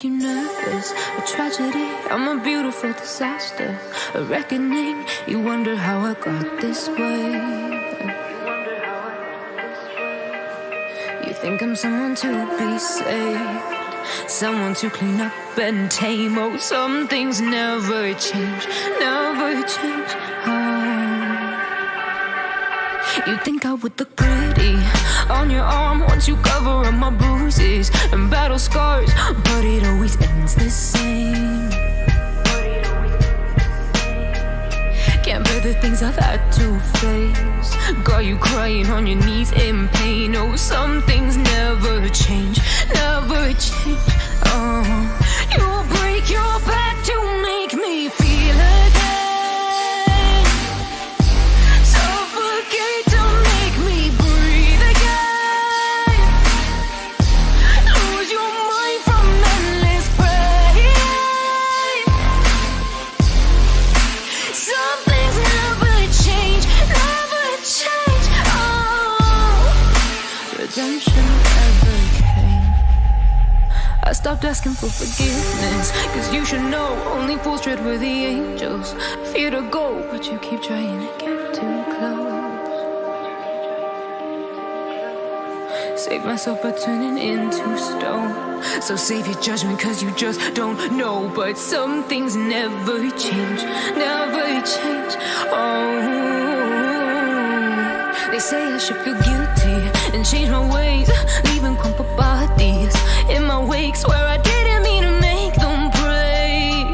You nervous, a tragedy, I'm a beautiful disaster, a reckoning, you wonder how I got this way. You think I'm someone to be saved, someone to clean up and tame. Oh, some things never change, never change. You think I would look pretty on your arm once you cover up my bruises and battle scars, but it always ends the same. Can't bear the things I've had to face, got you crying on your knees in pain. Oh, some things never change, never change. Oh, you'll break your back to make me feel again. I stopped asking for forgiveness, cause you should know only fools tread where the angels fear to go, but you keep trying to get too close. Save myself by turning into stone, so save your judgment cause you just don't know. But some things never change, never change. Oh, they say I should feel guilty and change my ways, leaving crumpled bodies in my wake. Swear I didn't mean to make them break,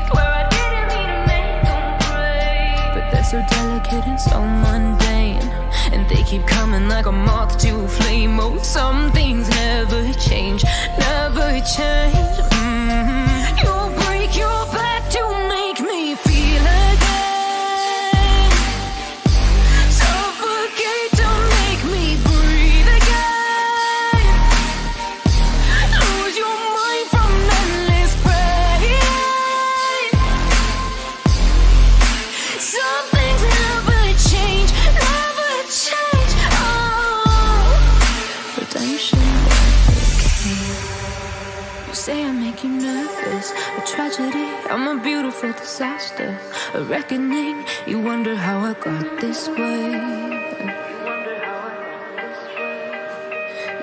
but they're so delicate and so mundane, and they keep coming like a moth to a flame. Oh, some things never change, never change. You'll break your back to make me feel again. Tragedy, I'm a beautiful disaster, a reckoning, you wonder how I got this way.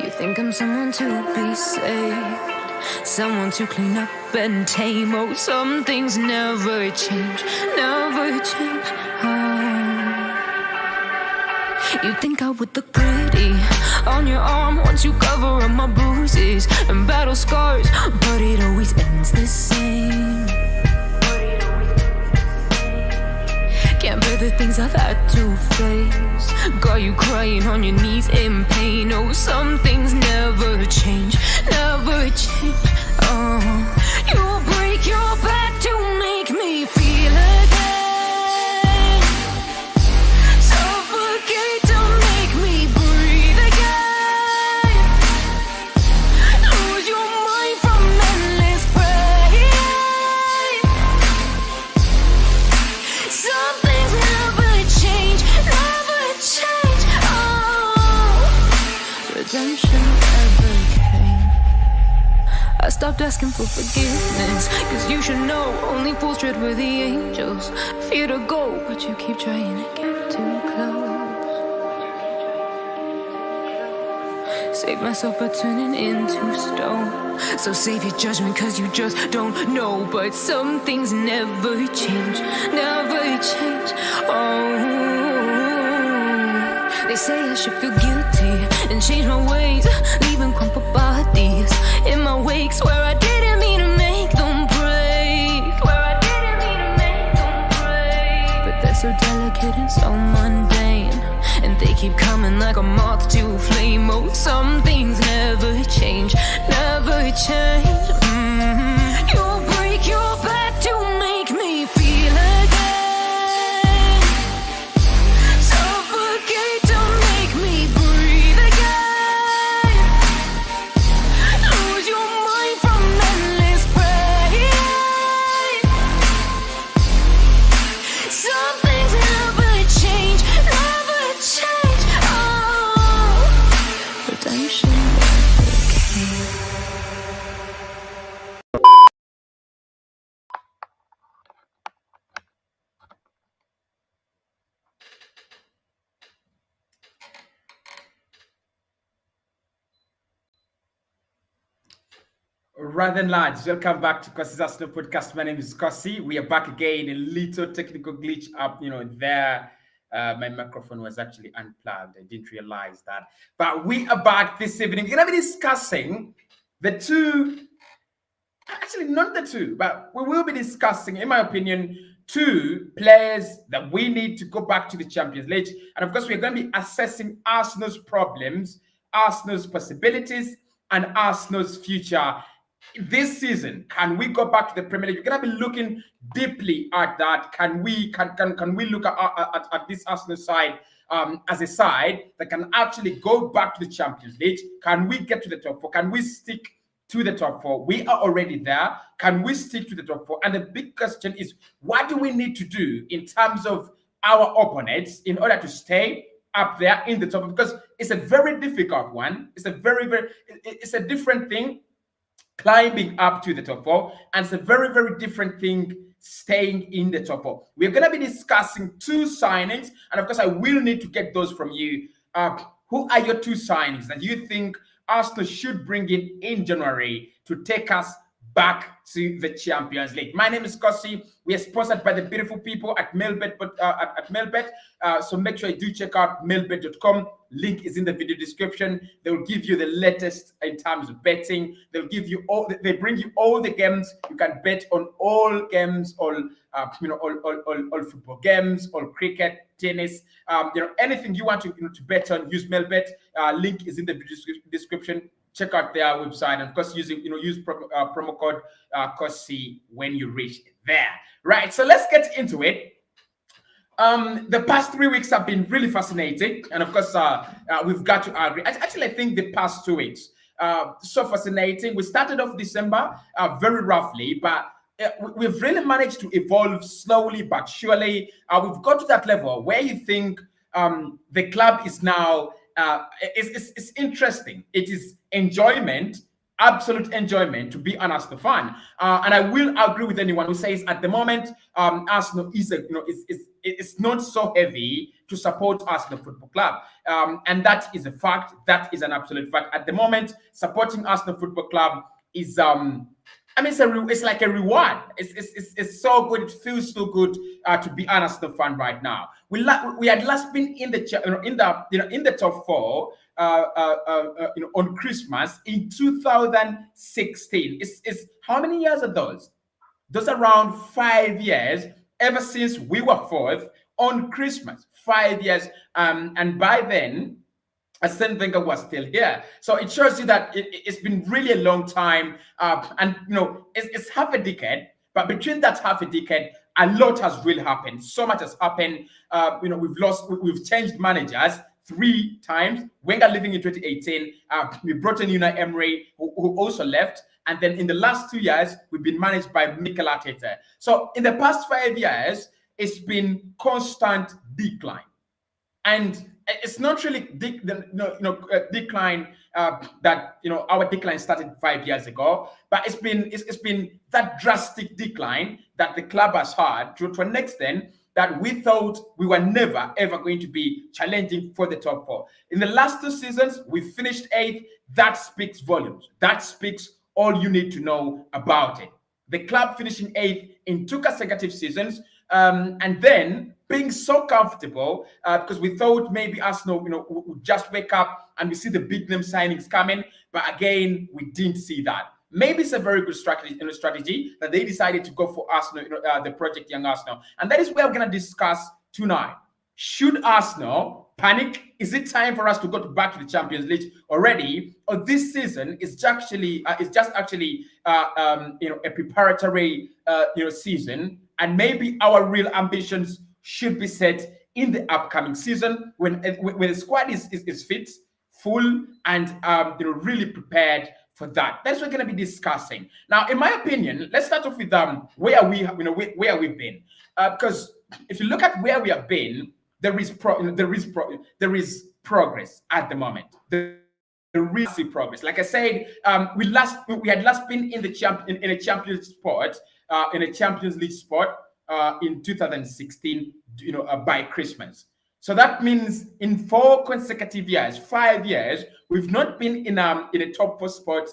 You think I'm someone to be saved, someone to clean up and tame. Oh, some things never change, never change. You think I would look pretty on your arm once you cover up my bruises and battle scars, but it always ends the same. Can't bear the things I've had to face, got you crying on your knees in pain. Oh, some things never change, never change. Oh, you'll break your back to make me feel again. I stopped asking for forgiveness, cause you should know only fools tread where the angels fear to go, but you keep trying to get too close. Save myself by turning into stone, so save your judgment cause you just don't know. But some things never change, never change. Oh, they say I should feel guilty and change my ways, leaving crumpled bodies in my wake. Swear I didn't mean to make them break, but they're so delicate and so mundane, and they keep coming like a moth to a flame. Oh, some things never change, never change. You'll break your back to make me feel again. Rather large. Welcome back to Cossy's Arsenal podcast. My name is Cossy. We are back again. A little technical glitch up, there. My microphone was actually unplugged. I didn't realize that. But we are back this evening. We're gonna be discussing the two, actually not the two, but we will be discussing, in my opinion, two players that we need to go back to the Champions League. And of course, we're going to be assessing Arsenal's problems, Arsenal's possibilities, and Arsenal's future this season. Can we go back to the Premier League? We're going to be looking deeply at that. Can we look at this Arsenal side as a side that can actually go back to the Champions League? Can we get to the top four? Can we stick to the top four? We are already there. Can we stick to the top four? And the big question is, what do we need to do in terms of our opponents in order to stay up there in the top? Because it's a very difficult one. It's a different thing climbing up to the top four, and it's a very, very different thing staying in the top four. We're going to be discussing two signings, and of course, I will need to get those from you. Who are your two signings that you think Arsenal should bring in January to take us back to the Champions League? My name is Cossy. We are sponsored by the beautiful people at Mailbet, so make sure you do check out mailbet.com. Link is in the video description. They will give you the latest in terms of betting. They'll give you they bring you all the games. You can bet on all games, all football games, all cricket, tennis, anything you want to bet on. Use Mailbet. Link is in the video description. Check out their website, and of course, use promo code Cossy when you reach there. Right. So let's get into it. The past 3 weeks have been really fascinating, and of course, we've got to agree. Actually, I think the past 2 weeks so fascinating. We started off December very roughly, but we've really managed to evolve slowly but surely. We've got to that level where you think the club is now. It's interesting. It is enjoyment, absolute enjoyment to be an Arsenal fan. And I will agree with anyone who says at the moment Arsenal is it's not so heavy to support Arsenal Football Club, and that is a fact. That is an absolute fact. At the moment, supporting Arsenal Football Club is it's like a reward. It's so good. It feels so good to be an Arsenal fan right now. We had last been in the top four on Christmas in 2016. It's how many years are those? Those around 5 years ever since we were fourth on Christmas. 5 years, and by then, Arsene Wenger was still here. So it shows you that it's been really a long time. And, it's half a decade. But between that half a decade, a lot has really happened. So much has happened. We've changed managers 3 times. Wenger leaving in 2018. We brought in Unai Emery, who also left. And then in the last 2 years, we've been managed by Mikel Arteta. So in the past 5 years, it's been constant decline. And it's not really decline that our decline started 5 years ago, but it's been that drastic decline that the club has had to an extent that we thought we were never ever going to be challenging for the top four. In the last 2 seasons, we finished 8th. That speaks volumes. That speaks all you need to know about it. The club finishing 8th in 2 consecutive seasons, and then being so comfortable because we thought maybe Arsenal, would just wake up and we see the big name signings coming. But again, we didn't see that. Maybe it's a very good strategy that they decided to go for Arsenal, the Project Young Arsenal. And that is what we're going to discuss tonight. Should Arsenal panic? Is it time for us to go back to the Champions League already? Or this season is just actually a preparatory season, and maybe our real ambitions should be set in the upcoming season when the squad is fit, full, and really prepared for that. That's what we're going to be discussing. Now, in my opinion, let's start off with where we've been, because if you look at where we have been, there is progress at the moment. The real progress. Like I said, we had last been in a Champions spot, in a Champions League spot in 2016, by Christmas. So that means in 4 consecutive years, 5 years, we've not been in a top 4 spot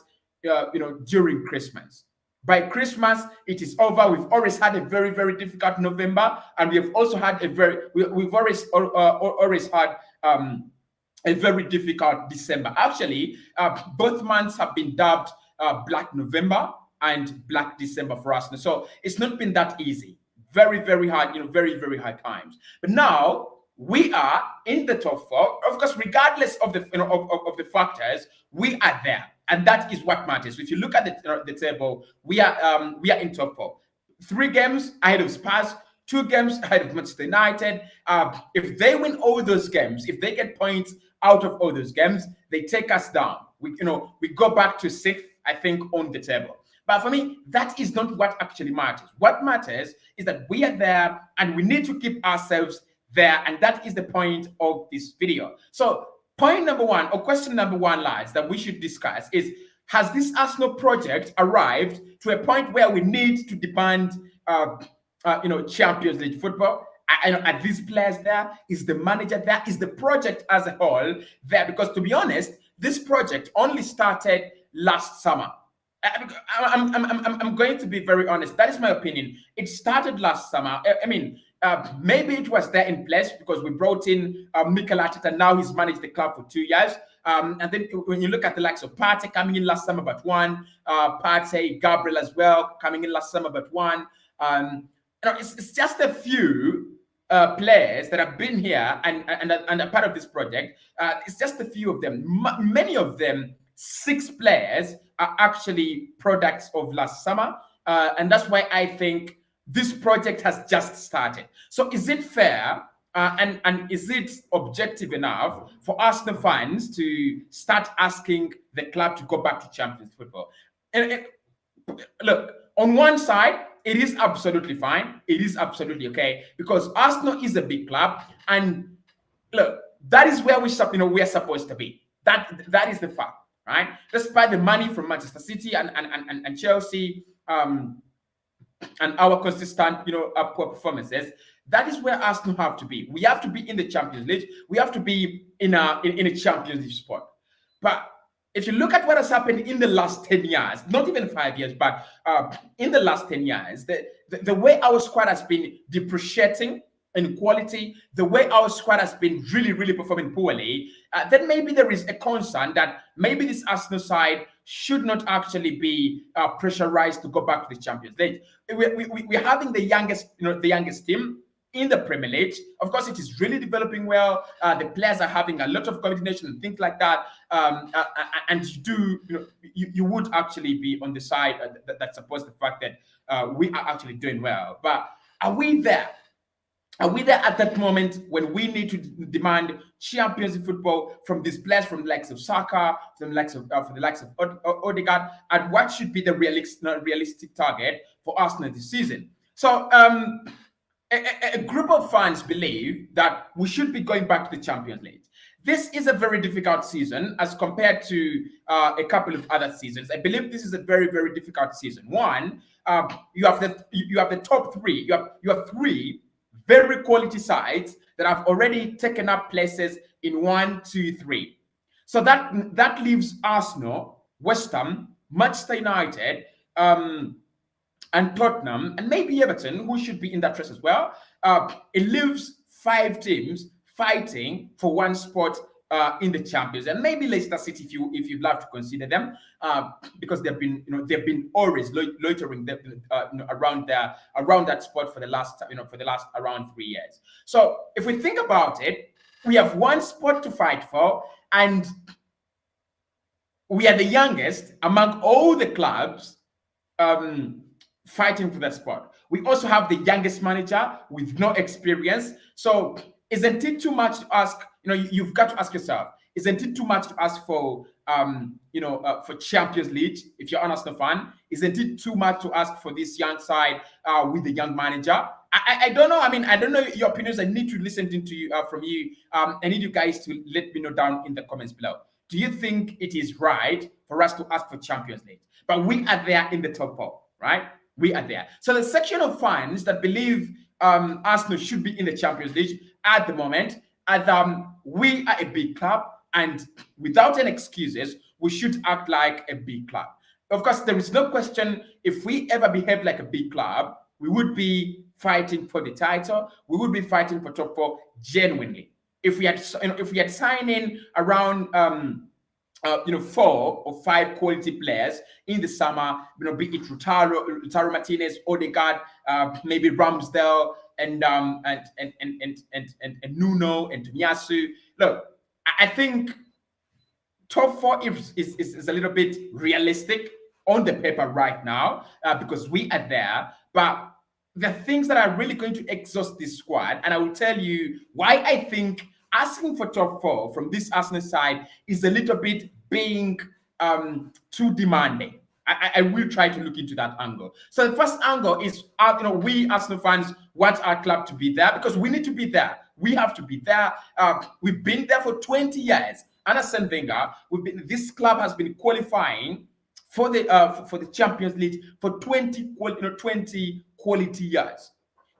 during Christmas. By Christmas, it is over. We've always had a very, very difficult November, and we have also had we've always had a very difficult December. Actually, both months have been dubbed Black November and Black December for us. So it's not been that easy. Very, very hard, very, very hard times. But now we are in the top four. Of course, regardless of the of the factors, we are there, and that is what matters. So if you look at the table, we are in top four. 3 games ahead of Spurs, 2 games ahead of Manchester United. If they win all those games, if they get points out of all those games, they take us down. We go back to 6th, I think, on the table. But for me, that is not what actually matters. What matters is that we are there and we need to keep ourselves there. And that is the point of this video. So point number 1, or question number 1, lads, that we should discuss is, has this Arsenal project arrived to a point where we need to demand, Champions League football? Are these players there? Is the manager there? Is the project as a whole there? Because to be honest, this project only started last summer. I'm going to be very honest. That is my opinion. It started last summer. I mean, maybe it was there in place because we brought in Mikel Arteta. Now he's managed the club for 2 years. And then when you look at the likes of Partey coming in last summer, but 1, Partey, Gabriel as well coming in last summer, but 1. It's just a few players that have been here and are part of this project. It's just a few of them. Many of them, 6 players, are actually products of last summer. And that's why I think this project has just started. So is it fair and is it objective enough for Arsenal fans to start asking the club to go back to Champions football? And look, on one side, it is absolutely fine. It is absolutely okay because Arsenal is a big club, and look, that is where we're supposed to be. That is the fact, right? Despite the money from Manchester City and Chelsea, and our consistent, poor performances, that is where Arsenal have to be. We have to be in the Champions League. We have to be in a Champions League spot. But if you look at what has happened in the last 10 years, not even 5 years, but in the last 10 years, the way our squad has been depreciating in quality, the way our squad has been really, really performing poorly, then maybe there is a concern that maybe this Arsenal side should not actually be pressurized to go back to the Champions League. We're having the youngest team in the Premier League. Of course, it is really developing well. The players are having a lot of coordination and things like that. And you would actually be on the side that supports the fact that we are actually doing well. But are we there? Are we there at that moment when we need to demand Champions League football from these players, from the likes of Saka, from the likes of Odegaard, and what should be the realistic target for Arsenal this season? So a group of fans believe that we should be going back to the Champions League. This is a very difficult season as compared to a couple of other seasons. I believe this is a very, very difficult season. One, you have the top 3. You have 3 very quality sides that have already taken up places in 1, 2, 3. So that leaves Arsenal, West Ham, Manchester United, and Tottenham, and maybe Everton, who should be in that race as well. It leaves 5 teams fighting for one spot in the Champions, and maybe Leicester City, if you'd love to consider them, because they've been always loitering around that spot for the last around 3 years. So if we think about it, we have one spot to fight for, and we are the youngest among all the clubs fighting for that spot. We also have the youngest manager with no experience. So isn't it too much to ask? You've got to ask yourself, isn't it too much to ask for for Champions League if you're an Arsenal fan? Isn't it too much to ask for this young side with the young manager? I don't know. I mean, I don't know your opinions. I need to listen to you from you. I need you guys to let me know down in the comments below. Do you think it is right for us to ask for Champions League? But we are there in the top 4, right? We are there. So the section of fans that believe Arsenal should be in the Champions League at the moment, as we are a big club, and without any excuses, we should act like a big club. of course, there is no question if we ever behave like a big club, we would be fighting for the title. We would be fighting for top four genuinely. If we had, if we had signed in around 4 or 5 quality players in the summer, be it Rutaro Martinez, Odegaard, maybe Ramsdale, and Nuno and Tomiyasu. Look, I think top four is a little bit realistic on the paper right now, because we are there. But the things that are really going to exhaust this squad, and I will tell you why I think asking for top four from this Arsenal side is a little bit being too demanding. I will try to look into that angle. So the first angle is, we Arsenal fans want our club to be there because we need to be there. We have to be there. We've been there for 20 years. Under Arsene Wenger, this club has been qualifying for the Champions League for 20 quality years.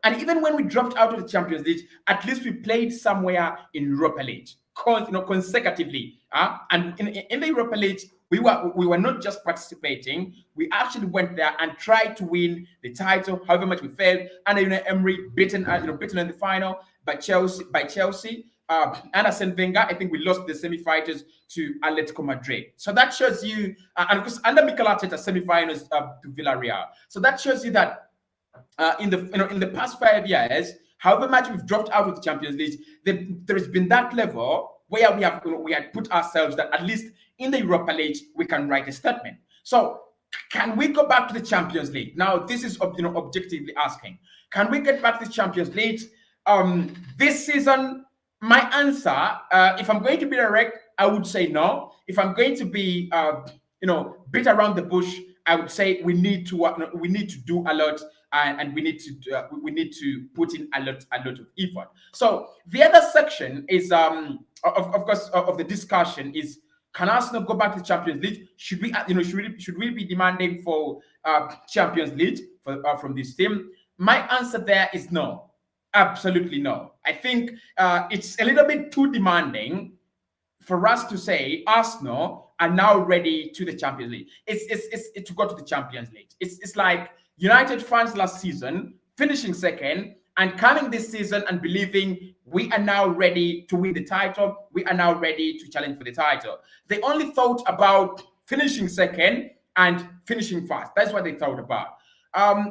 And even when we dropped out of the Champions League, at least we played somewhere in Europa League, consecutively. And in the Europa League, we were not just participating. We actually went there and tried to win the title. However much we failed, and Emery beaten in the final by Chelsea. And Arsene Wenger, I think we lost the semi-finals to Atletico Madrid. So that shows you, and of course under Mikel Arteta, semi-finals to Villarreal. So that shows you that in the past 5 years, however much we've dropped out of the Champions League, there's been that level where we had put ourselves that at least in the Europa League we can write a statement. So can we go back to the Champions League? Now this is objectively asking, can we get back to the Champions League this season? My answer, if I'm going to be direct, I would say no. If I'm going to be beat around the bush, I would say we need to do a lot, and we need to put in a lot of effort. So the other section is of course of the discussion is, can Arsenal go back to the Champions League? Should we be demanding for Champions League from this team? My answer there is no. Absolutely no. I think it's a little bit too demanding for us to say Arsenal are now ready to the Champions League. It's to go to the Champions League. It's like United fans last season finishing second and coming this season and believing we are now ready to win the title. We are now ready to challenge for the title. They only thought about finishing second and finishing first. That's what they thought about.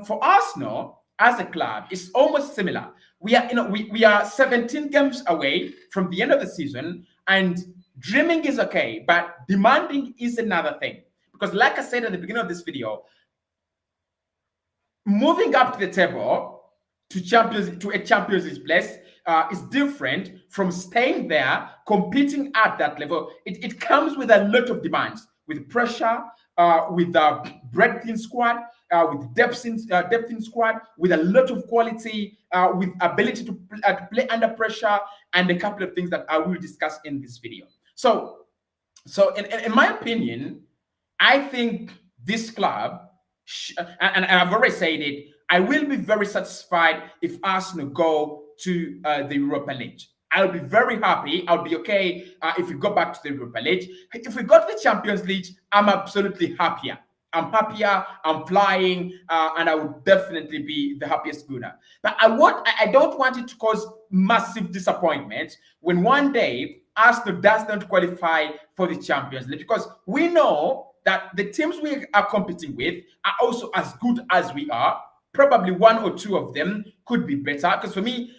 For Arsenal as a club, it's almost similar. We are 17 games away from the end of the season, and dreaming is okay, but demanding is another thing. Because like I said at the beginning of this video, moving up to the table to a Champions League place is different from staying there, competing at that level. It comes with a lot of demands, with pressure, with a breadth in squad, with depth in squad, with a lot of quality, with ability to play under pressure, and a couple of things that I will discuss in this video. So in my opinion, I think this club, and I've already said it, I will be very satisfied if Arsenal go to the Europa League. I'll be very happy. I'll be okay if we go back to the Europa League. If we go to the Champions League, I'm absolutely happier. I'm happier, I'm flying, and I would definitely be the happiest winner. But I don't want it to cause massive disappointment when one day Arsenal does not qualify for the Champions League, because we know that the teams we are competing with are also as good as we are. Probably one or two of them could be better, because for me,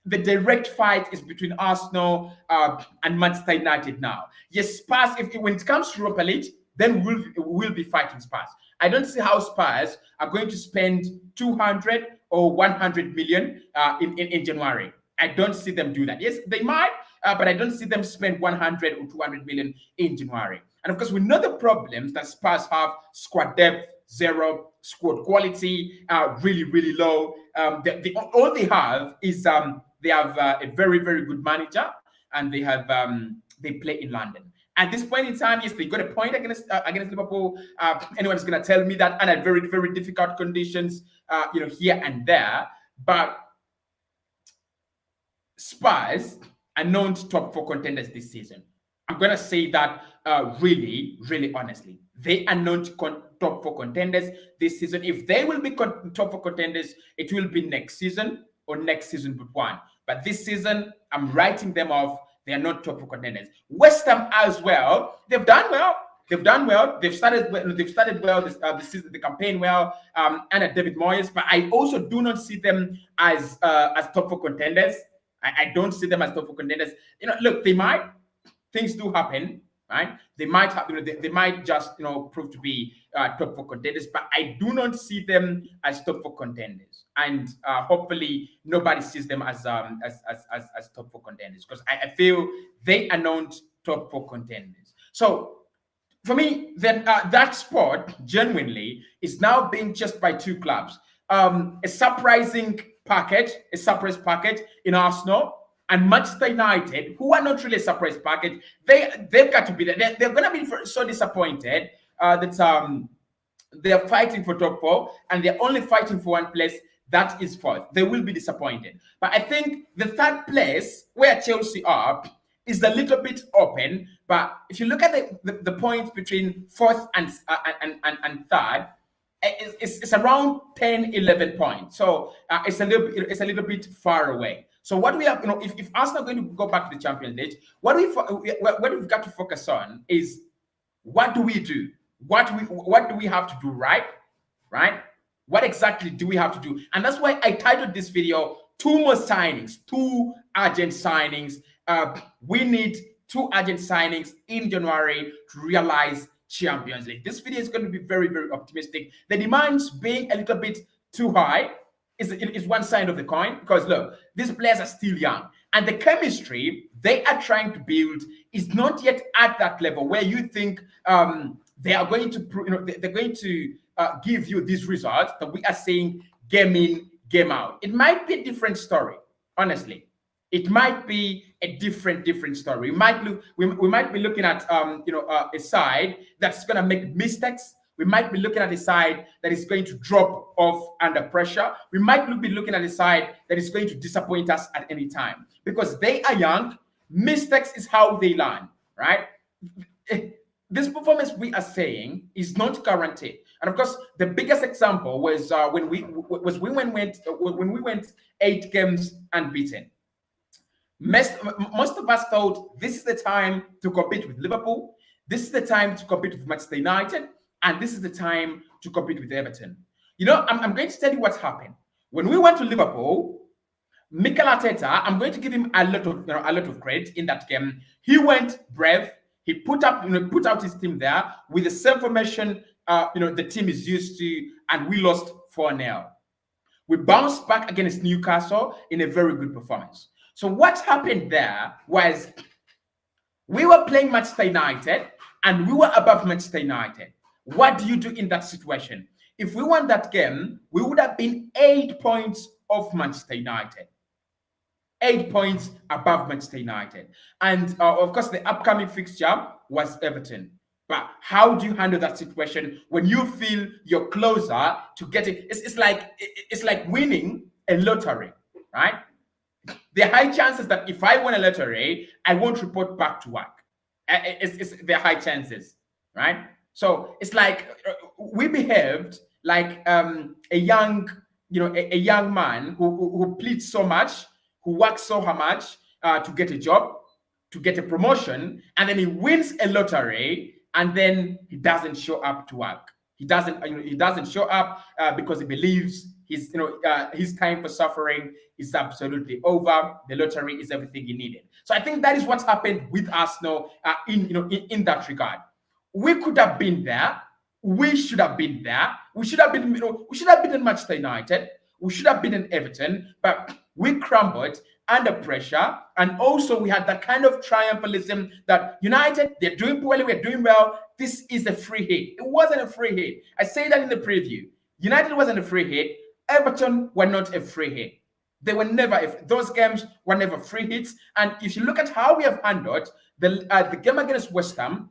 the direct fight is between Arsenal and Manchester United now. Yes, Spurs, when it comes to Europa League, then we'll be fighting Spurs. I don't see how Spurs are going to spend 200 or 100 million in January. I don't see them do that. Yes, they might, but I don't see them spend 100 or 200 million in January. And of course, we know the problems that Spurs have: squad depth, zero; squad quality, really, really low. All they have is they have a very, very good manager, and they play in London. At this point in time, yes, they got a point against Liverpool. Anyone's gonna tell me that under very, very difficult conditions, here and there. But Spurs are known to top four contenders this season. I'm gonna say that really, really honestly, they are not top four contenders this season. If they will be top four contenders, it will be next season or next season but one. But this season, I'm writing them off. They are not top four contenders. West Ham as well. They've done well. They've done well. They've started well this season, the campaign well. And at David Moyes, but I also do not see them as top four contenders. I don't see them as top four contenders. Look, they might. Things do happen, right? They might have, they might just, prove to be top four contenders, but I do not see them as top four contenders, and hopefully nobody sees them as top four contenders, because I feel they are not top four contenders. So for me, then that spot genuinely is now being chased by two clubs. A surprise package in Arsenal and Manchester United, who are not really a surprise package. They've got to be there. They're going to be so disappointed that they're fighting for top four and they're only fighting for one place. That is fourth. They will be disappointed. But I think the third place, where Chelsea are, is a little bit open. But if you look at the points between fourth and third, it's around 10, 11 points. So it's a little bit far away. So what we have, if Arsenal are going to go back to the Champions League, what we've got to focus on is what do we do? What do we have to do right? What exactly do we have to do? And that's why I titled this video, two more signings, two urgent signings. We need two urgent signings in January to realize Champions League. This video is going to be very, very optimistic. The demands being a little bit too high is one side of the coin, because look, these players are still young and the chemistry they are trying to build is not yet at that level where you think they are going to they're going to give you these results that we are seeing game in, game out. It might be a different story, honestly. It might be a different story. We might be looking at a side that's going to make mistakes. We might be looking at a side that is going to drop off under pressure. We might be looking at a side that is going to disappoint us at any time, because they are young. Mistakes is how they learn, right? This performance we are saying is not guaranteed. And of course, the biggest example was when we went 8 games unbeaten. Most of us thought this is the time to compete with Liverpool. This is the time to compete with Manchester United. And this is the time to compete with Everton. I'm going to tell you what's happened. When we went to Liverpool, Mikel Arteta, I'm going to give him a lot of credit in that game. He went brave. He put out his team there with the same formation the team is used to, and we lost 4-0. We bounced back against Newcastle in a very good performance. So what happened there was we were playing Manchester United and we were above Manchester United. What do you do in that situation? If we won that game, we would have been 8 points off Manchester United. 8 points above Manchester United. And of course, the upcoming fixture was Everton. But how do you handle that situation when you feel you're closer to getting? It's like winning a lottery, right? There are high chances that if I win a lottery, I won't report back to work. There are high chances, right? So it's like we behaved like a young man who pleads so much, who works so much to get a job, to get a promotion, and then he wins a lottery, and then he doesn't show up to work. He doesn't show up because he believes his time for suffering is absolutely over. The lottery is everything he needed. So I think that is what's happened with Arsenal in that regard. We could have been there. We should have been there. We should have been in Manchester United. We should have been in Everton, but we crumbled under pressure. And also we had that kind of triumphalism that United, they're doing poorly, we're doing well. This is a free hit. It wasn't a free hit. I say that in the preview. United wasn't a free hit. Everton were not a free hit. They were never, those games were never free hits. And if you look at how we have handled the game against West Ham,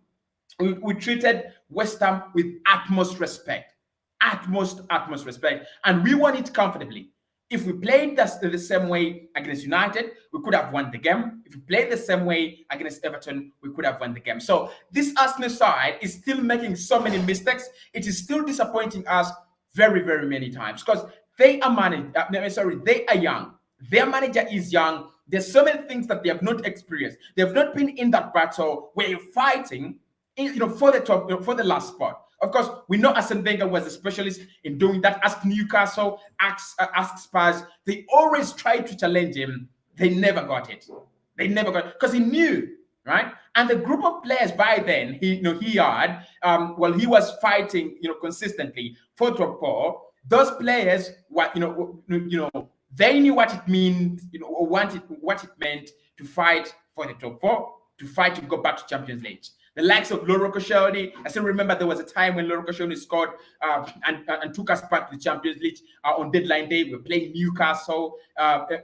we treated West Ham with utmost respect. Utmost respect. And we won it comfortably. If we played the same way against United, we could have won the game. If we played the same way against Everton, we could have won the game. So this Arsenal side is still making so many mistakes. It is still disappointing us very, very many times because they are young. Their manager is young. There's so many things that they have not experienced. They have not been in that battle where you're fighting, for the top, for the last spot. Of course, we know Arsene Wenger was a specialist in doing that. Ask Newcastle, ask Spurs. They always tried to challenge him. They never got it. They never got it because he knew, right? And the group of players by then, he had, he was fighting, consistently for top four. Those players, they knew what it means, what it meant to fight for the top four, to fight to go back to Champions League. The likes of Loro Koscielny, I still remember there was a time when Loro Koscielny scored and took us back to the Champions League on deadline day. We were playing Newcastle. That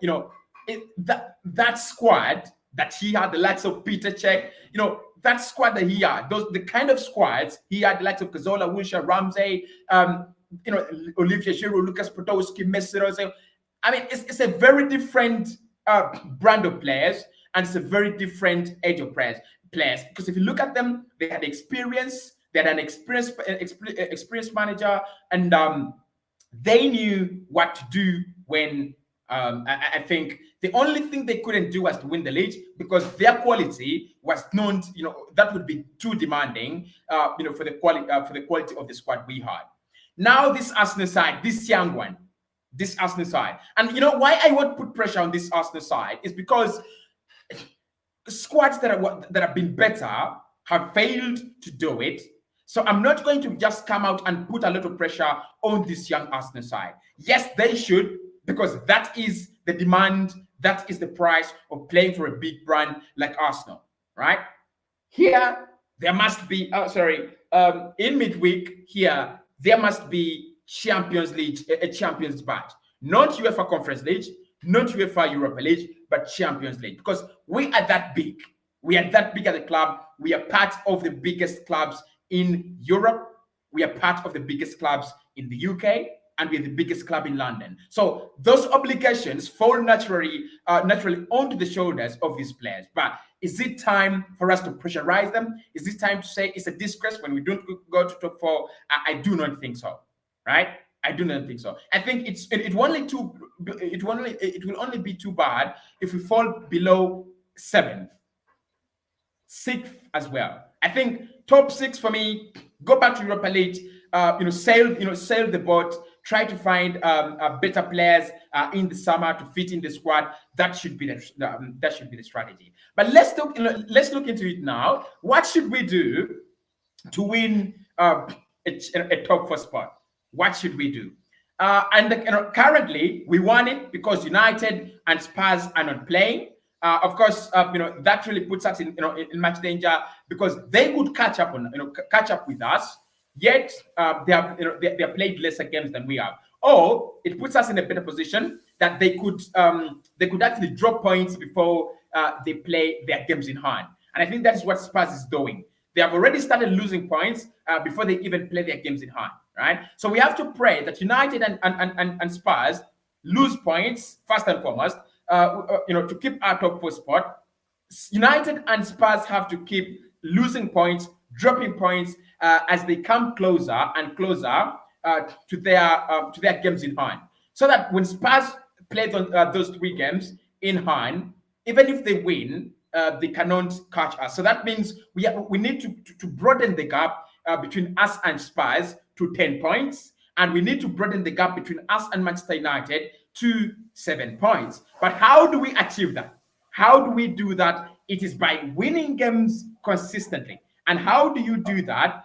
squad that he had, the likes of Peter Cech, that squad that he had, the kind of squads he had, the likes of Cazorla, Wilshere, Ramsey, Olivier Giroud, Lucas Podolski, Messi. I mean, it's a very different brand of players, and it's a very different age of players. Because if you look at them, they had experience, they had an experienced manager, and they knew what to do when I think the only thing they couldn't do was to win the league because their quality was known, that would be too demanding, for the quality of the squad we had. Now this Arsenal side, this young one, this Arsenal side, and why I want to put pressure on this Arsenal side is because squads that have been better have failed to do it. So I'm not going to just come out and put a lot of pressure on this young Arsenal side. Yes, they should, because that is the demand, that is the price of playing for a big brand like Arsenal, right? Here, there must be, in midweek here, there must be Champions League, a Champions badge. Not UEFA Conference League, not UEFA Europa League, but Champions League, because we are that big. We are that big as a club. We are part of the biggest clubs in Europe. We are part of the biggest clubs in the UK, and we're the biggest club in London. So those obligations fall naturally onto the shoulders of these players. But is it time for us to pressurize them? Is it time to say it's a disgrace when we don't go to top four? I do not think so, right? I do not think so. I think it will only be too bad if we fall below 7th, 6th as well. I think top 6 for me. Go back to Europa League. Sail the boat. Try to find better players in the summer to fit in the squad. That should be the strategy. But let's look into it now. What should we do to win a top 4 spot? What should we do? Currently we won it because United and Spurs are not playing. Of course, that really puts us in much danger because they could catch up with us. Yet they have played lesser games than we have. Or it puts us in a better position that they could actually drop points before they play their games in hand. And I think that is what Spurs is doing. They have already started losing points before they even play their games in hand, right? So we have to pray that United and Spurs lose points first and foremost, to keep our top 4 spot. United and Spurs have to keep losing points, dropping points as they come closer and closer to their games in hand, so that when Spurs play those 3 games in hand, even if they win, they cannot catch us. So that means we need to broaden the gap between us and Spurs to 10 points, and we need to broaden the gap between us and Manchester United to 7 points. But how do we achieve that? How do we do that? It is by winning games consistently. And how do you do that?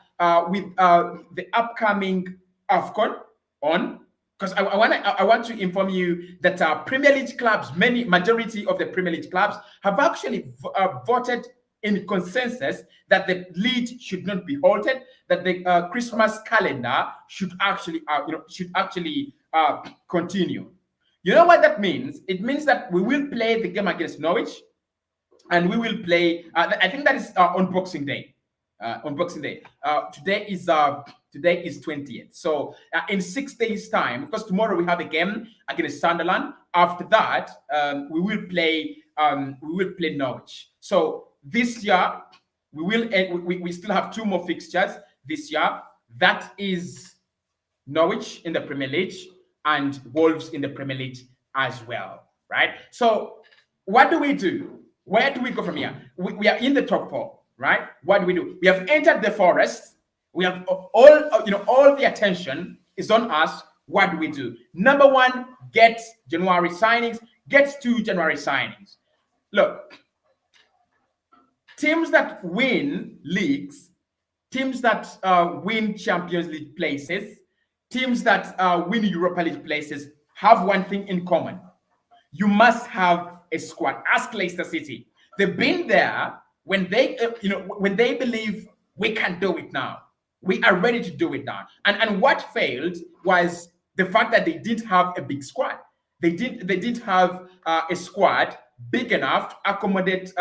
With the upcoming AFCON on, because I want to inform you that Premier League clubs, majority of the Premier League clubs have actually voted in consensus that the league should not be halted, that the Christmas calendar should actually continue. You know what that means? It means that we will play the game against Norwich, and we will play. I think that is on Boxing Day. on Boxing Day. Today is 20th. So in 6 days' time, because tomorrow we have a game against Sunderland. After that, we will play Norwich. So this year we still have 2 more fixtures this year. That is Norwich in the Premier League and Wolves in the Premier League as well, right? So what do we do? Where do we go from here? We are in the top 4, right? What do we do? We have entered the forest. We have all the attention is on us. What do we do? Number 1, get January signings. Get 2 January signings. Look, teams that win leagues, teams that win Champions League places, teams that win Europa League places have one thing in common. You must have a squad. Ask Leicester City. They've been there when they, when they believe we can do it now. We are ready to do it now. And what failed was the fact that they didn't have a big squad. They didn't have a squad big enough to accommodate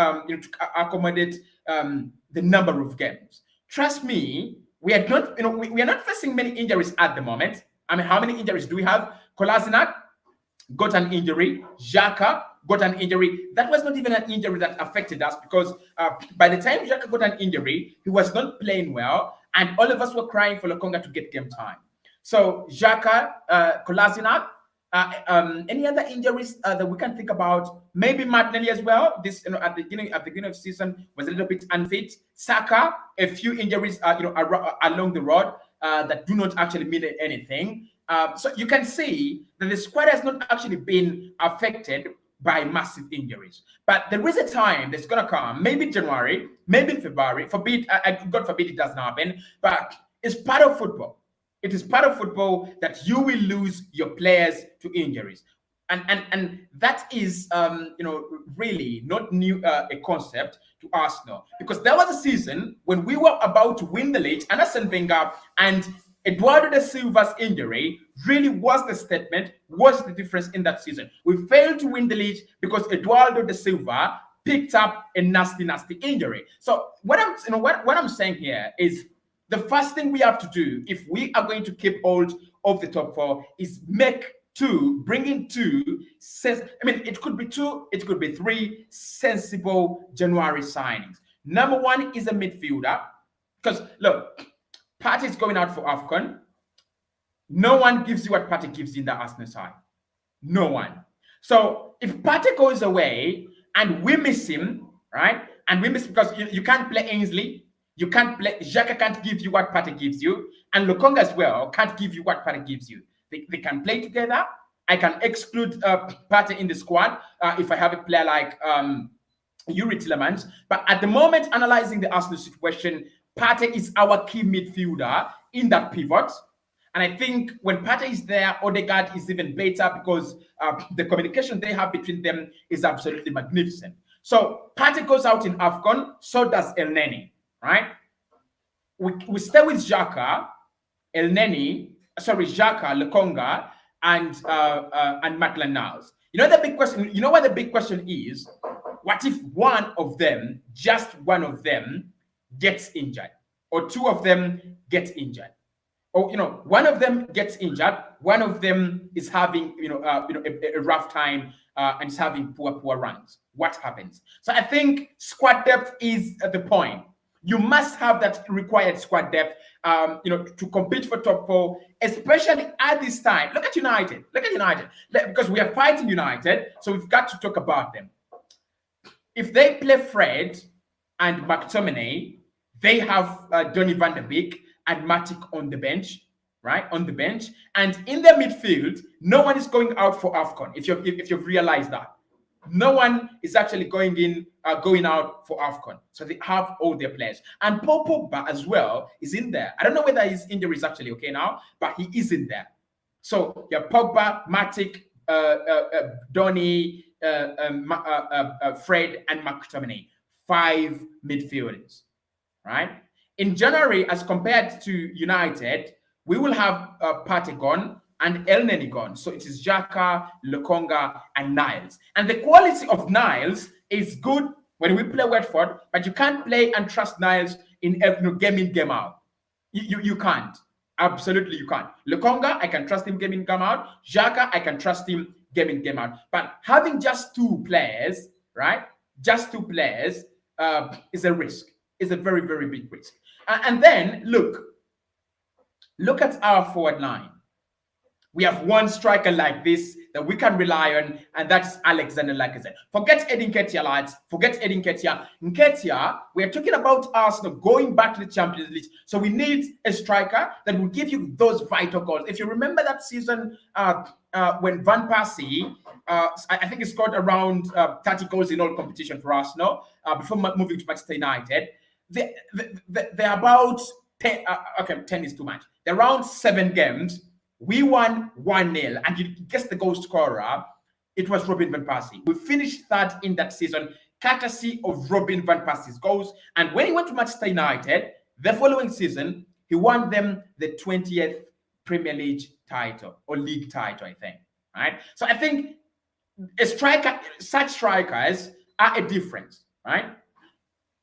the number of games. Trust me, we are not we are not facing many injuries at the moment. I mean, how many injuries do we have? Kolasinac got an injury. Xhaka got an injury. That was not even an injury that affected us because by the time Xhaka got an injury, he was not playing well, and all of us were crying for Lokonga to get game time. So Xhaka, Kolasinac, any other injuries that we can think about? Maybe Martinelli as well. This, at the beginning of the season was a little bit unfit. Saka, a few injuries, along the road that do not actually mean anything. So you can see that the squad has not actually been affected by massive injuries. But there is a time that's gonna come, maybe January, maybe February. God forbid it doesn't happen, but it's part of football. It is part of football that you will lose your players to injuries, and that is really not new a concept to Arsenal, because there was a season when we were about to win the league, and Arsene Wenger and Eduardo da Silva's injury really was the statement, was the difference in that season. We failed to win the league because Eduardo da Silva picked up a nasty injury. So what I'm saying here is, the first thing we have to do if we are going to keep hold of the top 4 is bring in 2. It could be 2, it could be 3 sensible January signings. Number 1 is a midfielder, because look, Partey is going out for AFCON. No one gives you what Partey gives you in the Arsenal side. No one. So if Partey goes away and we miss him, right? And we miss, because you can't play Ainsley. You can't play. Xhaka can't give you what Partey gives you, and Lokonga as well can't give you what Partey gives you. They can play together. I can exclude Partey in the squad if I have a player like Yuri Tillemans. But at the moment, analyzing the Arsenal situation, Partey is our key midfielder in that pivot. And I think when Partey is there, Odegaard is even better, because the communication they have between them is absolutely magnificent. So Partey goes out in AFCON, so does El Neni. Right? We stay with Xhaka, Xhaka, Lokonga, and Maitland-Niles. The big question. You know what the big question is? What if one of them, just one of them, gets injured, or 2 of them get injured, or one of them gets injured, one of them is having a rough time and is having poor runs? What happens? So I think squad depth is the point. You must have that required squad depth, to compete for top 4, especially at this time. Look at United. Because we are fighting United, so we've got to talk about them. If they play Fred and McTominay, they have Donny van de Beek and Matic on the bench, right? On the bench, and in their midfield, no one is going out for AFCON. If you've realized that. No one is actually going out for AFCON. So they have all their players. And Paul Pogba as well is in there. I don't know whether his injury is actually okay now, but he is in there. So you have Pogba, Matic, Donny, Fred, and McTominay. 5 midfielders, right? In January, as compared to United, we will have Partey gone and El Neni gone. So it is Xhaka, Lokonga, and Niles. And the quality of Niles is good when we play Watford, but you can't play and trust Niles in every game in, game out. You can't. Absolutely, you can't. Lukonga, I can trust him game in, game out. Xhaka, I can trust him game in, game out. But having just two players, right? Just two players is a risk. It's a very, very big risk. And then look at our forward line. We have one striker like this that we can rely on, and that's Alexander Lacazette. Forget Edin Nketiah, lads. Forget Edin Nketiah. Nketiah, we are talking about Arsenal going back to the Champions League. So we need a striker that will give you those vital goals. If you remember that season when Van Persie, I think he scored around 30 goals in all competition for Arsenal before moving to Manchester United. They're about 10, 10 is too much. They're around 7 games. We won 1-0, and you guess the goal scorer, it was Robin Van Persie. We finished third in that season, courtesy of Robin Van Persie's goals. And when he went to Manchester United, the following season, he won them the 20th Premier League title, or league title, I think. Right? So I think such strikers are a difference, right?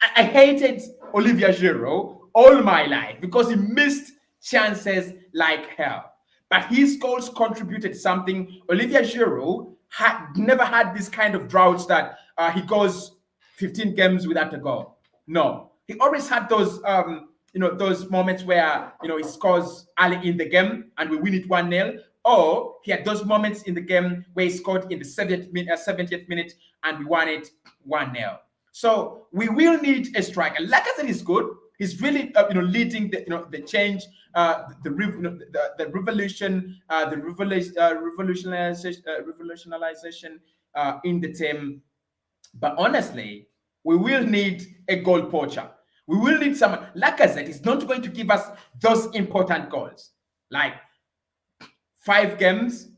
I hated Olivier Giroud all my life because he missed chances like hell. But his goals contributed something. Olivier Giroud had never had this kind of droughts that he goes 15 games without a goal. No, he always had those those moments where he scores early in the game and we win it 1-0. Or he had those moments in the game where he scored in the 70th minute and we won it 1-0. So we will need a striker. Like I said, he's good. He's really leading the change, the revolution, revolutionization in the team. But honestly, we will need a goal poacher. We will need someone. Like I said, he's not going to give us those important goals. Like 5 games,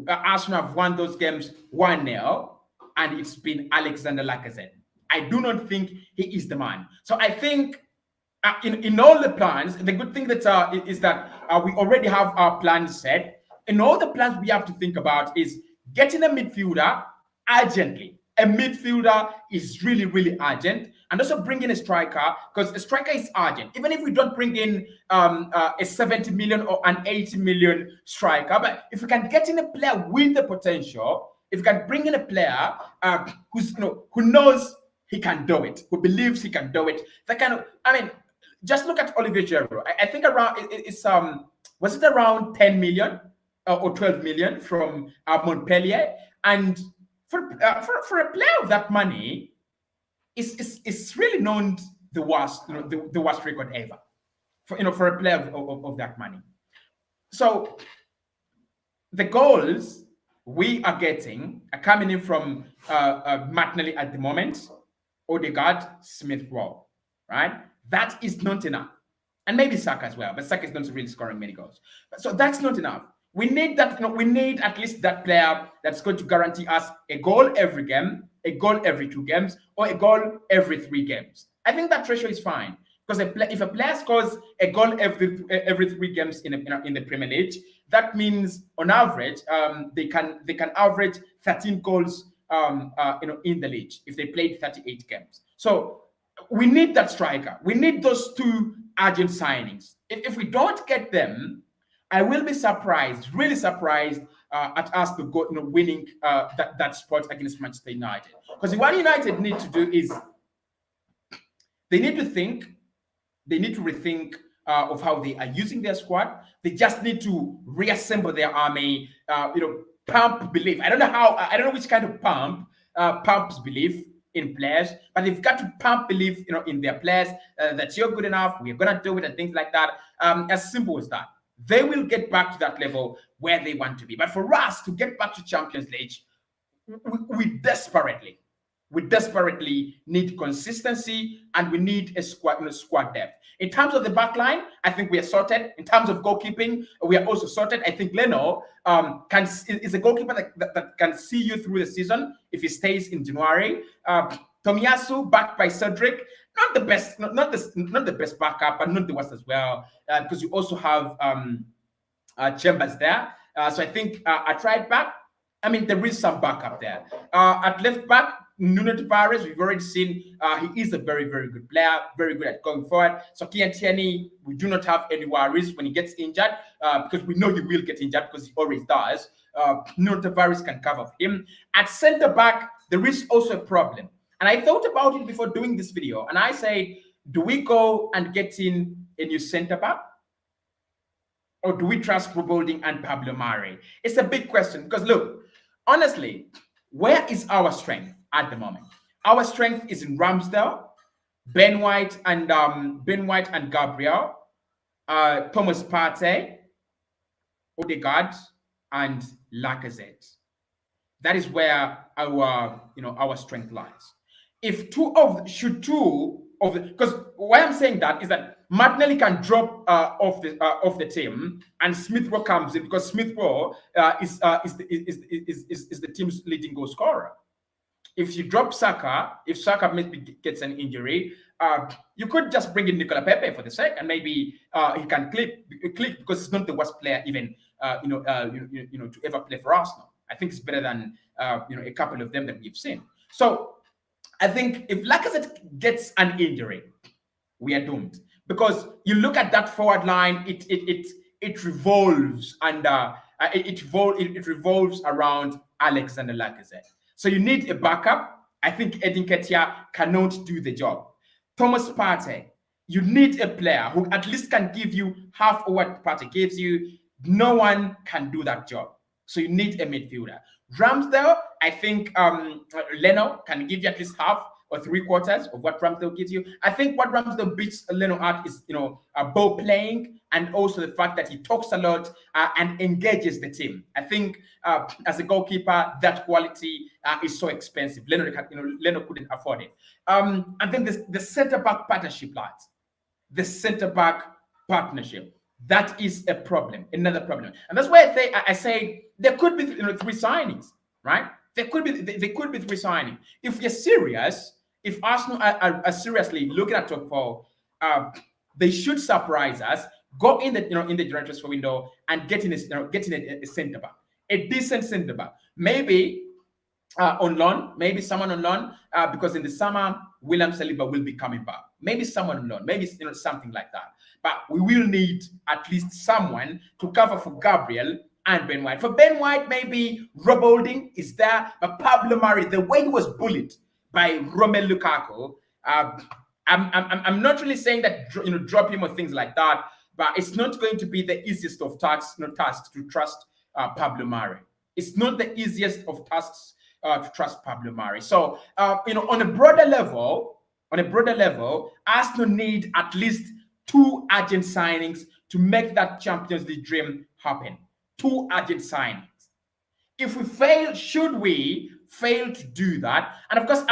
Arsenal have won those games 1-0, and it's been Alexander Lacazette. I do not think he is the man. So I think in all the plans, the good thing that is that we already have our plans set. In all the plans we have to think about is getting a midfielder urgently. A midfielder is really, really urgent. And also bring in a striker, because a striker is urgent. Even if we don't bring in a 70 million or an 80 million striker, but if we can get in a player with the potential, if we can bring in a player who knows he can do it, who believes he can do it, that kind of, just look at Olivier Giroud. I think around was it around 10 million or 12 million from Montpellier? And for a player of that money, it's really not the worst, the worst record ever for a player of that money. So the goals we are getting are coming in from Martinelli at the moment, Odegaard, Smith Rowe, right? That is not enough. And maybe Saka as well, but Saka is not really scoring many goals. So that's not enough. We need that, we need at least that player that's going to guarantee us a goal every game, a goal every 2 games, or a goal every 3 games. I think that ratio is fine. Because if a player scores a goal every 3 games in the Premier League, that means on average they can average 13 goals in the league if they played 38 games. So we need that striker. We need those 2 urgent signings. If we don't get them, I will be surprised, really surprised at us to go winning that spot against Manchester United. Because what United need to do is they need to think. They need to rethink of how they are using their squad. They just need to reassemble their army. Pump belief. I don't know which kind of pumps belief in players, but they've got to pump belief, in their players that you're good enough. We're gonna do it and things like that. As simple as that. They will get back to that level where they want to be. But for us to get back to Champions League, we desperately need consistency, and we need a squad depth. In terms of the back line, I think we are sorted. In terms of goalkeeping, we are also sorted. I think Leno is a goalkeeper that can see you through the season if he stays in January. Tomiyasu, backed by Cedric, not the best, not the best backup, but not the worst as well, because you also have Chambers there. So I think at right back, there is some backup there. At left back, Nuno Tavares, we've already seen he is a very, very good player, very good at going forward. So Kian Tierney, we do not have any worries when he gets injured because we know he will get injured because he always does. Nuno Tavares can cover for him. At centre back, there is also a problem. And I thought about it before doing this video, and I said, do we go and get in a new centre back? Or do we trust Bobolding and Pablo Mari? It's a big question because look, honestly, where is our strength at the moment? Our strength is in Ramsdale, Ben White and Gabriel, Thomas Partey, Odegaard, and Lacazette. That is where our strength lies. If two of because why I'm saying that is that Martinelli can drop off the team, and Smith Rowe comes in because Smith Rowe is the team's leading goal scorer. If you drop Saka, if Saka maybe gets an injury, you could just bring in Nicola Pepe for the sake, and maybe he can click because he's not the worst player even to ever play for Arsenal. I think it's better than a couple of them that we've seen. So I think if Lacazette gets an injury, we are doomed because you look at that forward line, it revolves and it revolves around Alexander Lacazette. So you need a backup. I think Edin Ketia cannot do the job. Thomas Partey, you need a player who at least can give you half of what Partey gives you. No one can do that job. So you need a midfielder. Ramsdale, I think Leno can give you at least half or 3/4 of what Ramsdale gives you. I think what Ramsdale beats Leno at is, ball playing, and also the fact that he talks a lot and engages the team. I think as a goalkeeper, that quality is so expensive. Leno couldn't afford it. And then the centre-back partnership, lads. The centre-back partnership. That is a problem, another problem. And that's why I say there could be 3 signings, right? There could be 3 signings. If you're serious, if Arsenal are seriously looking at top 4, they should surprise us, go in the January transfer window and getting a centre back, a decent centre back. Maybe on loan, maybe someone on loan, because in the summer William Saliba will be coming back. Maybe someone on loan, maybe something like that. But we will need at least someone to cover for Gabriel and Ben White. For Ben White, maybe Rob Holding is there, but Pablo Mari, the way he was bullied by Romelu Lukaku, I'm not really saying that drop him or things like that, but it's not going to be the easiest of tasks to trust Pablo Mari. It's not the easiest of tasks to trust Pablo Mari. So on a broader level, Arsenal need at least 2 urgent signings to make that Champions League dream happen. 2 urgent signings. If we fail, should we fail to do that? And of course,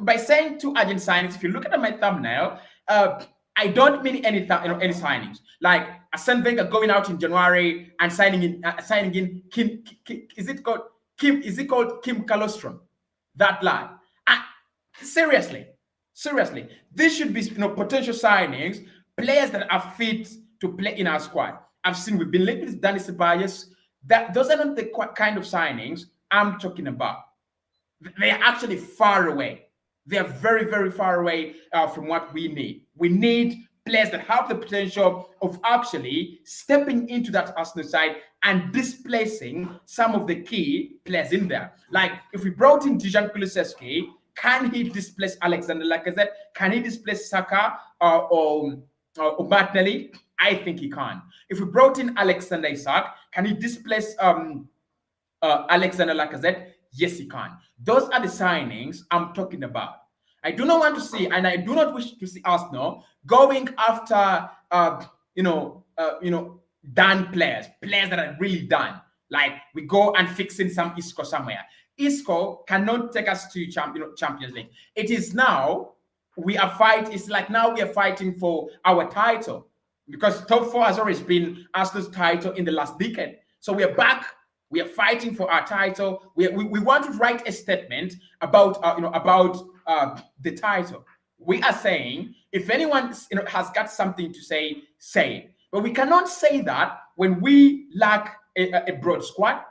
by saying 2 urgent signings, if you look at my thumbnail, I don't mean any signings. Like Arsene Wenger going out in January and signing in Kim. Is it called Kim Kalostrom? That lad. Seriously, this should be potential signings. Players that are fit to play in our squad. We've been linked with Dani Ceballos. Those are not the kind of signings I'm talking about. They are actually far away. They are very, very far away from what we need. We need players that have the potential of actually stepping into that Arsenal side and displacing some of the key players in there. Like if we brought in Dejan Kulusevski, can he displace Alexander Lacazette? Can he displace Saka or Martinelli? I think he can. If we brought in Alexander Isak, can he displace Alexander Lacazette? Yes, he can. Those are the signings I'm talking about. I do not want to see, and I do not wish to see Arsenal going after done players that are really done. Like we go and fix in some Isco somewhere. Isco cannot take us to Champions League. It is now we are fighting. It's like now we are fighting for our title because top 4 has always been Arsenal's title in the last decade. So we are back. We are fighting for our title. We want to write a statement about the title. We are saying if anyone has got something to say, say it. But we cannot say that when we lack a broad squad.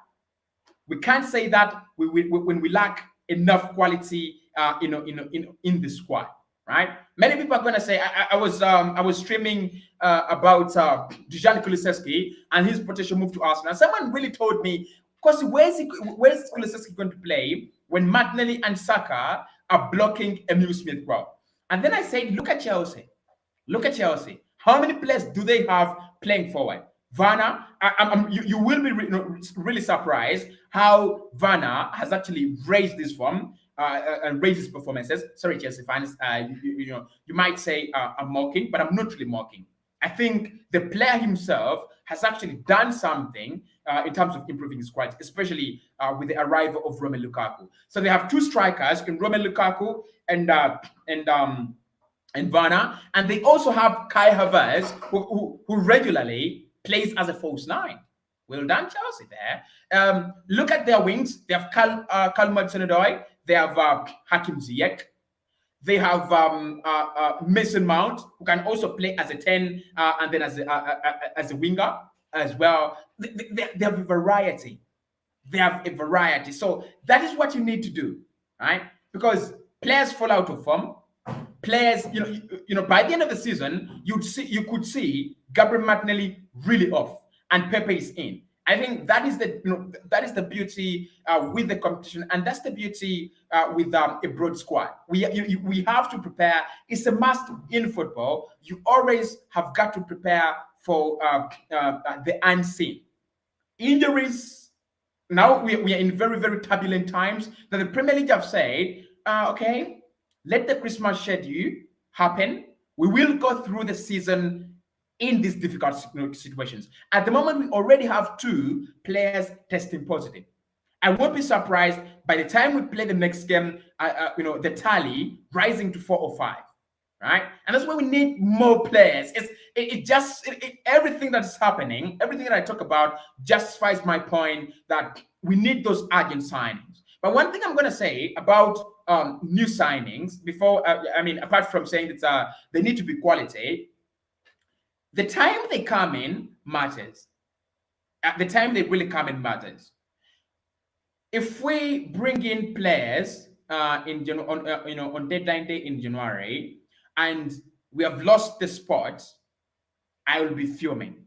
We can't say that when we lack enough quality in the squad, right? Many people are going to say, I was streaming about Dusan Kulusevski and his potential move to Arsenal. And someone really told me, because where's Kulusevski going to play when Martinelli and Saka are blocking Emil Smith Rowe? And then I said, look at Chelsea. Look at Chelsea. How many players do they have playing forward? Werner, you will be really surprised how Werner has actually raised this form and raised his performances. Sorry, Chelsea fans, you might say I'm mocking, but I'm not really mocking. I think the player himself has actually done something in terms of improving his quality, especially with the arrival of Romelu Lukaku. So they have two strikers in Romelu Lukaku and Werner, and they also have Kai Havertz, who regularly plays as a false nine. Well done, Chelsea there. Look at their wings. They have Kalma Hudson-Odoi. They have Hakim Ziyech. They have Mason Mount, who can also play as a 10 and then as a winger as well. They have a variety. They have a variety. So that is what you need to do, right? Because players fall out of form. Players, by the end of the season, you could see Gabriel Martinelli really off and Pepe is in. I think that is the beauty with the competition, and that's the beauty with a broad squad. We have to prepare. It's a must in football. You always have got to prepare for the unseen. Injuries. Now we are in very, very turbulent times. That the Premier League have said, okay, let the Christmas schedule happen. We will go through the season in these difficult situations. At the moment, we already have 2 players testing positive. I won't be surprised by the time we play the next game, the tally rising to 4 or 5, right? And that's why we need more players. Everything that's happening, everything that I talk about justifies my point that we need those urgent signings. But one thing I'm going to say about new signings before, apart from saying that they need to be quality, the time they come in matters. At the time they really come in matters. If we bring in players on deadline day in January and we have lost the spot, I will be fuming.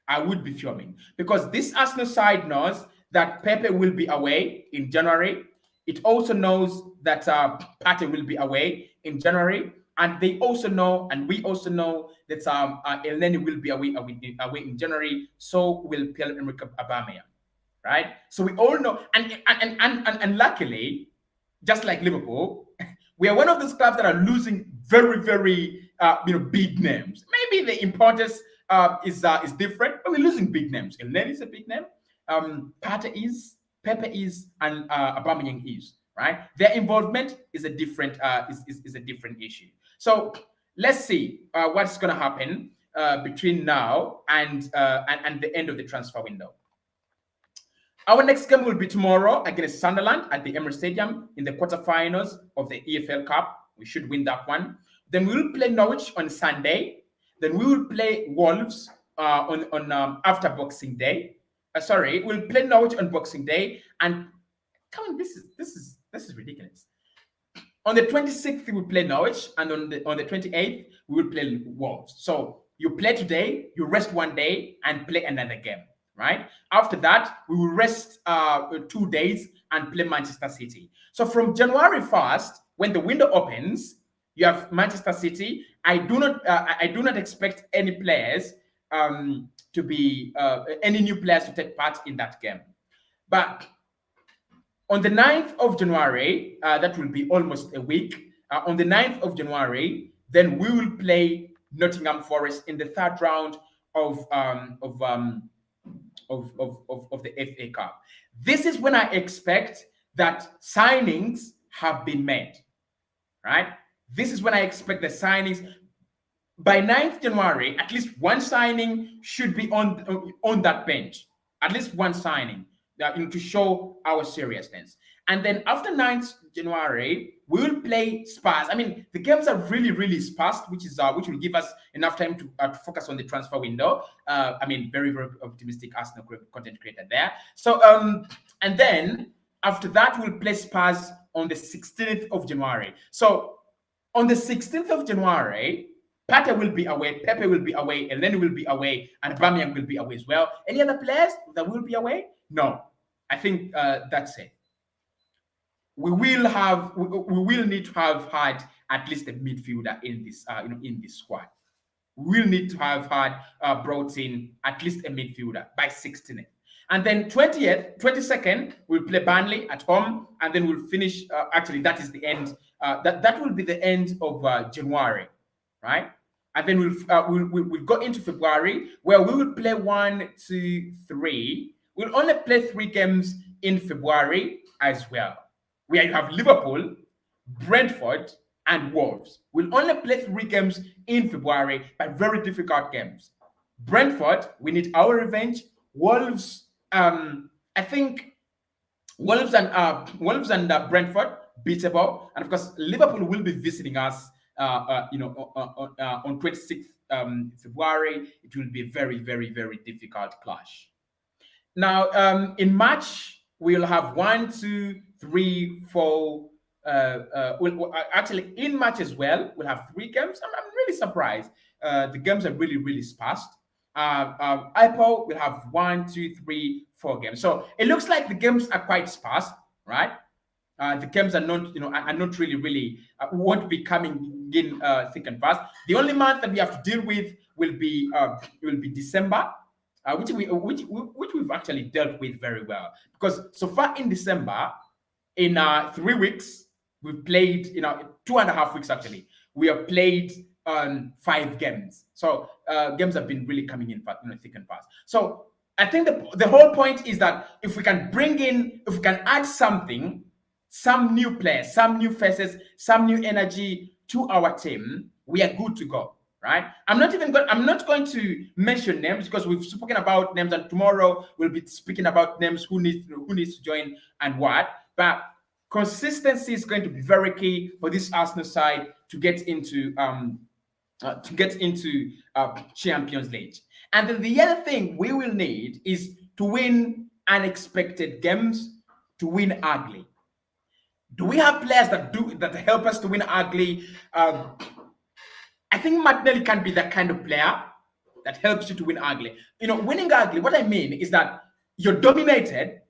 I would be fuming because this Arsenal side knows that Pepe will be away in January. It also knows that Partey will be away in January. And they also know, and we also know that Elneny will be away in January. So will Pierre-Emerick Aubameyang, right? So we all know, and luckily, just like Liverpool, we are one of those clubs that are losing very, very big names. Maybe the importance is different, but we're losing big names. Elneny is a big name. Partey is, Pepe is, and Aubameyang is, right? Their involvement is a different issue. So let's see what's going to happen between now and the end of the transfer window. Our next game will be tomorrow against Sunderland at the Emirates Stadium in the quarterfinals of the EFL Cup. We should win that one. Then we will play Norwich on Sunday. Then we will play Wolves on after Boxing Day. We'll play Norwich on Boxing Day. And come on, this is ridiculous. On the 26th, we will play Norwich, and on the 28th, we will play Wolves. So you play today, you rest one day, and play another game, right? After that, we will rest 2 days and play Manchester City. So from January 1st, when the window opens, you have Manchester City. I do not expect any players to be any new players to take part in that game, but on the 9th of January, that will be almost a week. On the 9th of January, then we will play Nottingham Forest in the 3rd round of the FA Cup. This is when I expect that signings have been made, right? This is when I expect the signings. By 9th January, at least one signing should be on that bench. At least one signing. To show our seriousness. And then after 9th January, we will play Spurs. I mean, the games are really, really sparse, which will give us enough time to focus on the transfer window. Very, very optimistic Arsenal content creator there. So, and then after that, we'll play Spurs on the 16th of January. So on the 16th of January, Pate will be away, Pepe will be away, Eleni will be away, and Bamian will be away as well. Any other players that will be away? No. I think that's it. We will need to have had at least a midfielder in this in this squad. We will need to have had brought in at least a midfielder by 16th. And then 20th, 22nd, we'll play Burnley at home, and then we'll finish. Actually, that is the end. That will be the end of January, right? And then we'll go into February, where we will play 1, 2, 3. We'll only play 3 games in February as well, where you have Liverpool, Brentford, and Wolves. We'll only play 3 games in February, but very difficult games. Brentford, we need our revenge. Wolves, I think Wolves and Brentford beatable, and of course Liverpool will be visiting us. On 26th February, it will be a very, very, very difficult clash. Now, in March, we'll have 1, 2, 3, 4. Actually, in March as well, we'll have 3 games. I'm really surprised. The games are really, really sparse. IPO will have 1, 2, 3, 4 games. So it looks like the games are quite sparse, right? The games are not, are not really won't be coming in thick and fast. The only month that we have to deal with will be December, which we've actually dealt with very well, because so far in December, in 3 weeks, we've played 2.5 weeks actually. We have played 5 games. So games have been really coming in thick and fast. So I think the whole point is that if we can add something, some new players, some new faces, some new energy to our team, we are good to go, right? I'm not going to mention names, because we've spoken about names, and tomorrow we'll be speaking about names who needs to join and what. But consistency is going to be very key for this Arsenal side to get into Champions League. And then the other thing we will need is to win unexpected games, to win ugly. Do we have players that help us to win ugly? I think Martinelli can be that kind of player that helps you to win ugly. Winning ugly, what I mean is that you're dominated,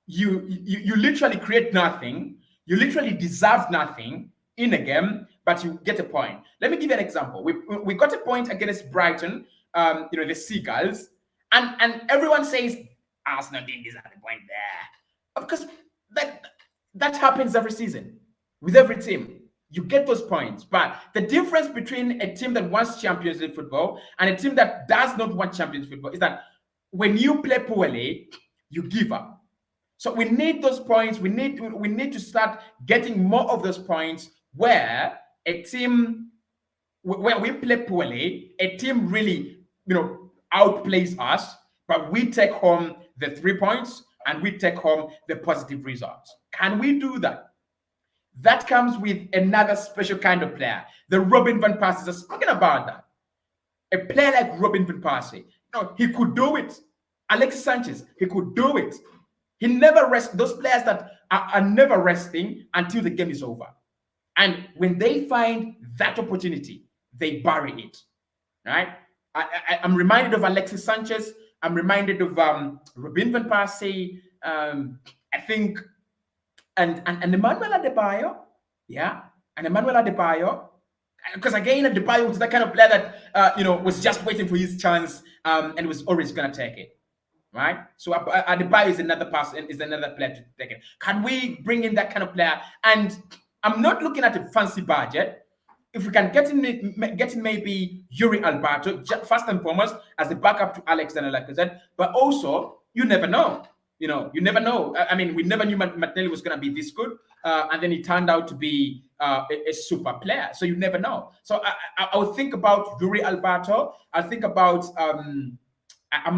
you literally create nothing, you literally deserve nothing in a game, but you get a point. Let me give you an example. We got a point against Brighton, the Seagulls, and everyone says Arsenal didn't deserve the point there. Of course, that happens every season with every team. You get those points, but the difference between a team that wants Champions League football and a team that does not want Champions League football is that when you play poorly, you give up. So we need those points. We need to start getting more of those points where a team, where we play poorly, a team really outplays us, but we take home the 3 points and we take home the positive results. Can we do that? That comes with another special kind of player, the Robin van Persie. So speaking about that, a player like Robin van Persie, he could do it. Alexis Sanchez, he could do it. He never rests. Those players that are never resting until the game is over. And when they find that opportunity, they bury it, right? I'm reminded of Alexis Sanchez. I'm reminded of Robin van Persie. I think, and Emmanuel Adebayo, and Emmanuel Adebayo, because again, Adebayo was that kind of player that was just waiting for his chance, and was always gonna take it, right? So Adebayo is another person, is another player to take it. Can we bring in that kind of player? And I'm not looking at a fancy budget. If we can get in maybe Yuri Alberto, first and foremost, as a backup to Alexander Lacazette, but also, you never know. You never know. I mean, we never knew Martinelli was going to be this good, and then he turned out to be a super player. So you never know. So I would think about Yuri Alberto. I'll think about, I'm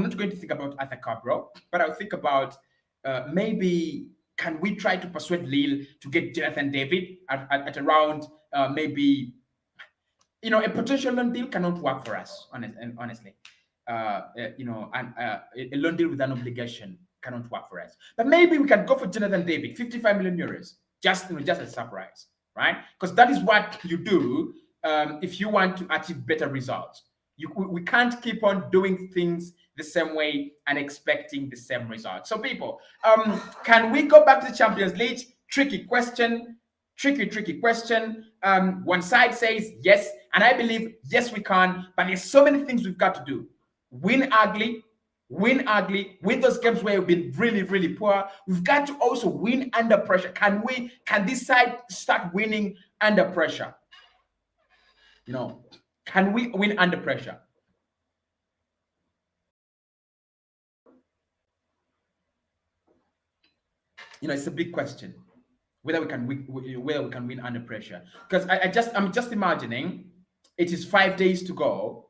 not going to think about Arthur Cabral, but I'll think about maybe, can we try to persuade Lille to get Jonathan David at around maybe, a potential loan deal cannot work for us, honestly. A loan deal with an obligation cannot work for us. But maybe we can go for Jonathan David, 55 million euros. just just a surprise, right? Because that is what you do if you want to achieve better results. We can't keep on doing things the same way and expecting the same result. So people, can we go back to the Champions League? Tricky question. Tricky question. One side says yes, and I believe yes we can, but there's so many things we've got to do. Win ugly, win those games where we've been really poor. We've got to also win under pressure. Can this side start winning under pressure? Can we win under pressure? It's a big question whether we can win under pressure. Because I'm just imagining it is 5 days to go,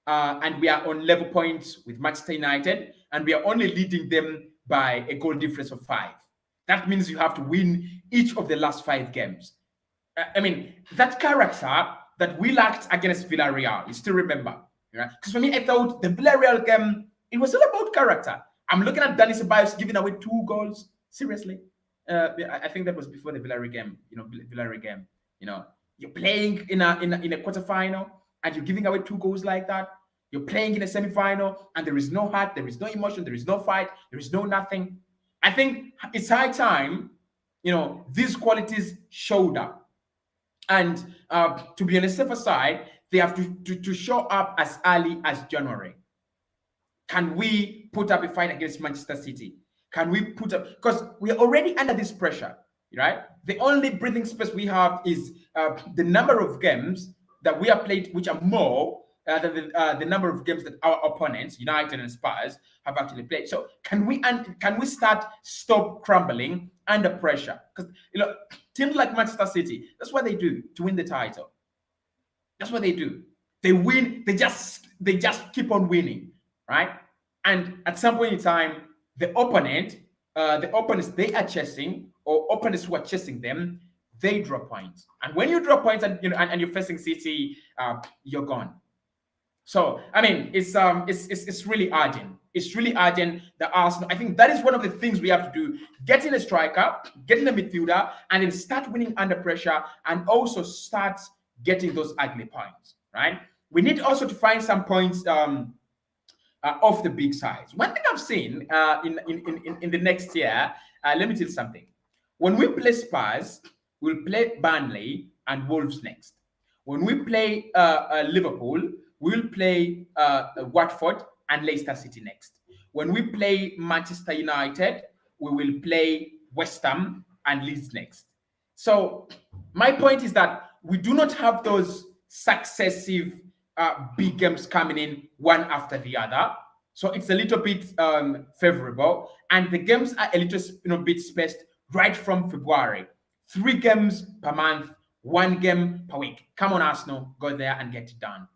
and we are on level points with Manchester United, and we are only leading them by a goal difference of 5. That means you have to win each of the last 5 games. I mean, that character that we lacked against Villarreal, you still remember? Because for me, I thought the Villarreal game, it was all about character. I'm looking at Dani Ceballos giving away 2 goals. Seriously. I think that was before the Villarreal game. Villarreal game. You're playing in a quarterfinal and you're giving away 2 goals like that. You're playing in a semi-final and there is no heart, there is no emotion, there is no fight, there is no nothing. I think it's high time, these qualities showed up. And to be on the safer side, they have to show up as early as January. Can we put up a fight against Manchester City? Can we put up, because we're already under this pressure, right? The only breathing space we have is the number of games that we have played, which are more than the number of games that our opponents, United and Spurs, have actually played. So can we stop crumbling under pressure? Because teams like Manchester City, that's what they do to win the title. That's what they do. They win. They just keep on winning, right? And at some point in time, the opponents they are chasing, or opponents who are chasing them, they drop points. And when you drop points and you're facing City, you're gone. So I mean, it's really urgent. It's really urgent that Arsenal. I think that is one of the things we have to do: get in a striker, get in a midfielder, and then start winning under pressure, and also start getting those ugly points. Right? We need also to find some points of the big sides. One thing I've seen in the next year, let me tell you something. When we play Spurs, we'll play Burnley and Wolves next. When we play Liverpool, we'll play Watford and Leicester City next. When we play Manchester United, we will play West Ham and Leeds next. So my point is that we do not have those successive big games coming in one after the other. So it's a little bit favorable. And the games are a little bit spaced right from February. 3 games per month, 1 game per week. Come on, Arsenal, go there and get it done.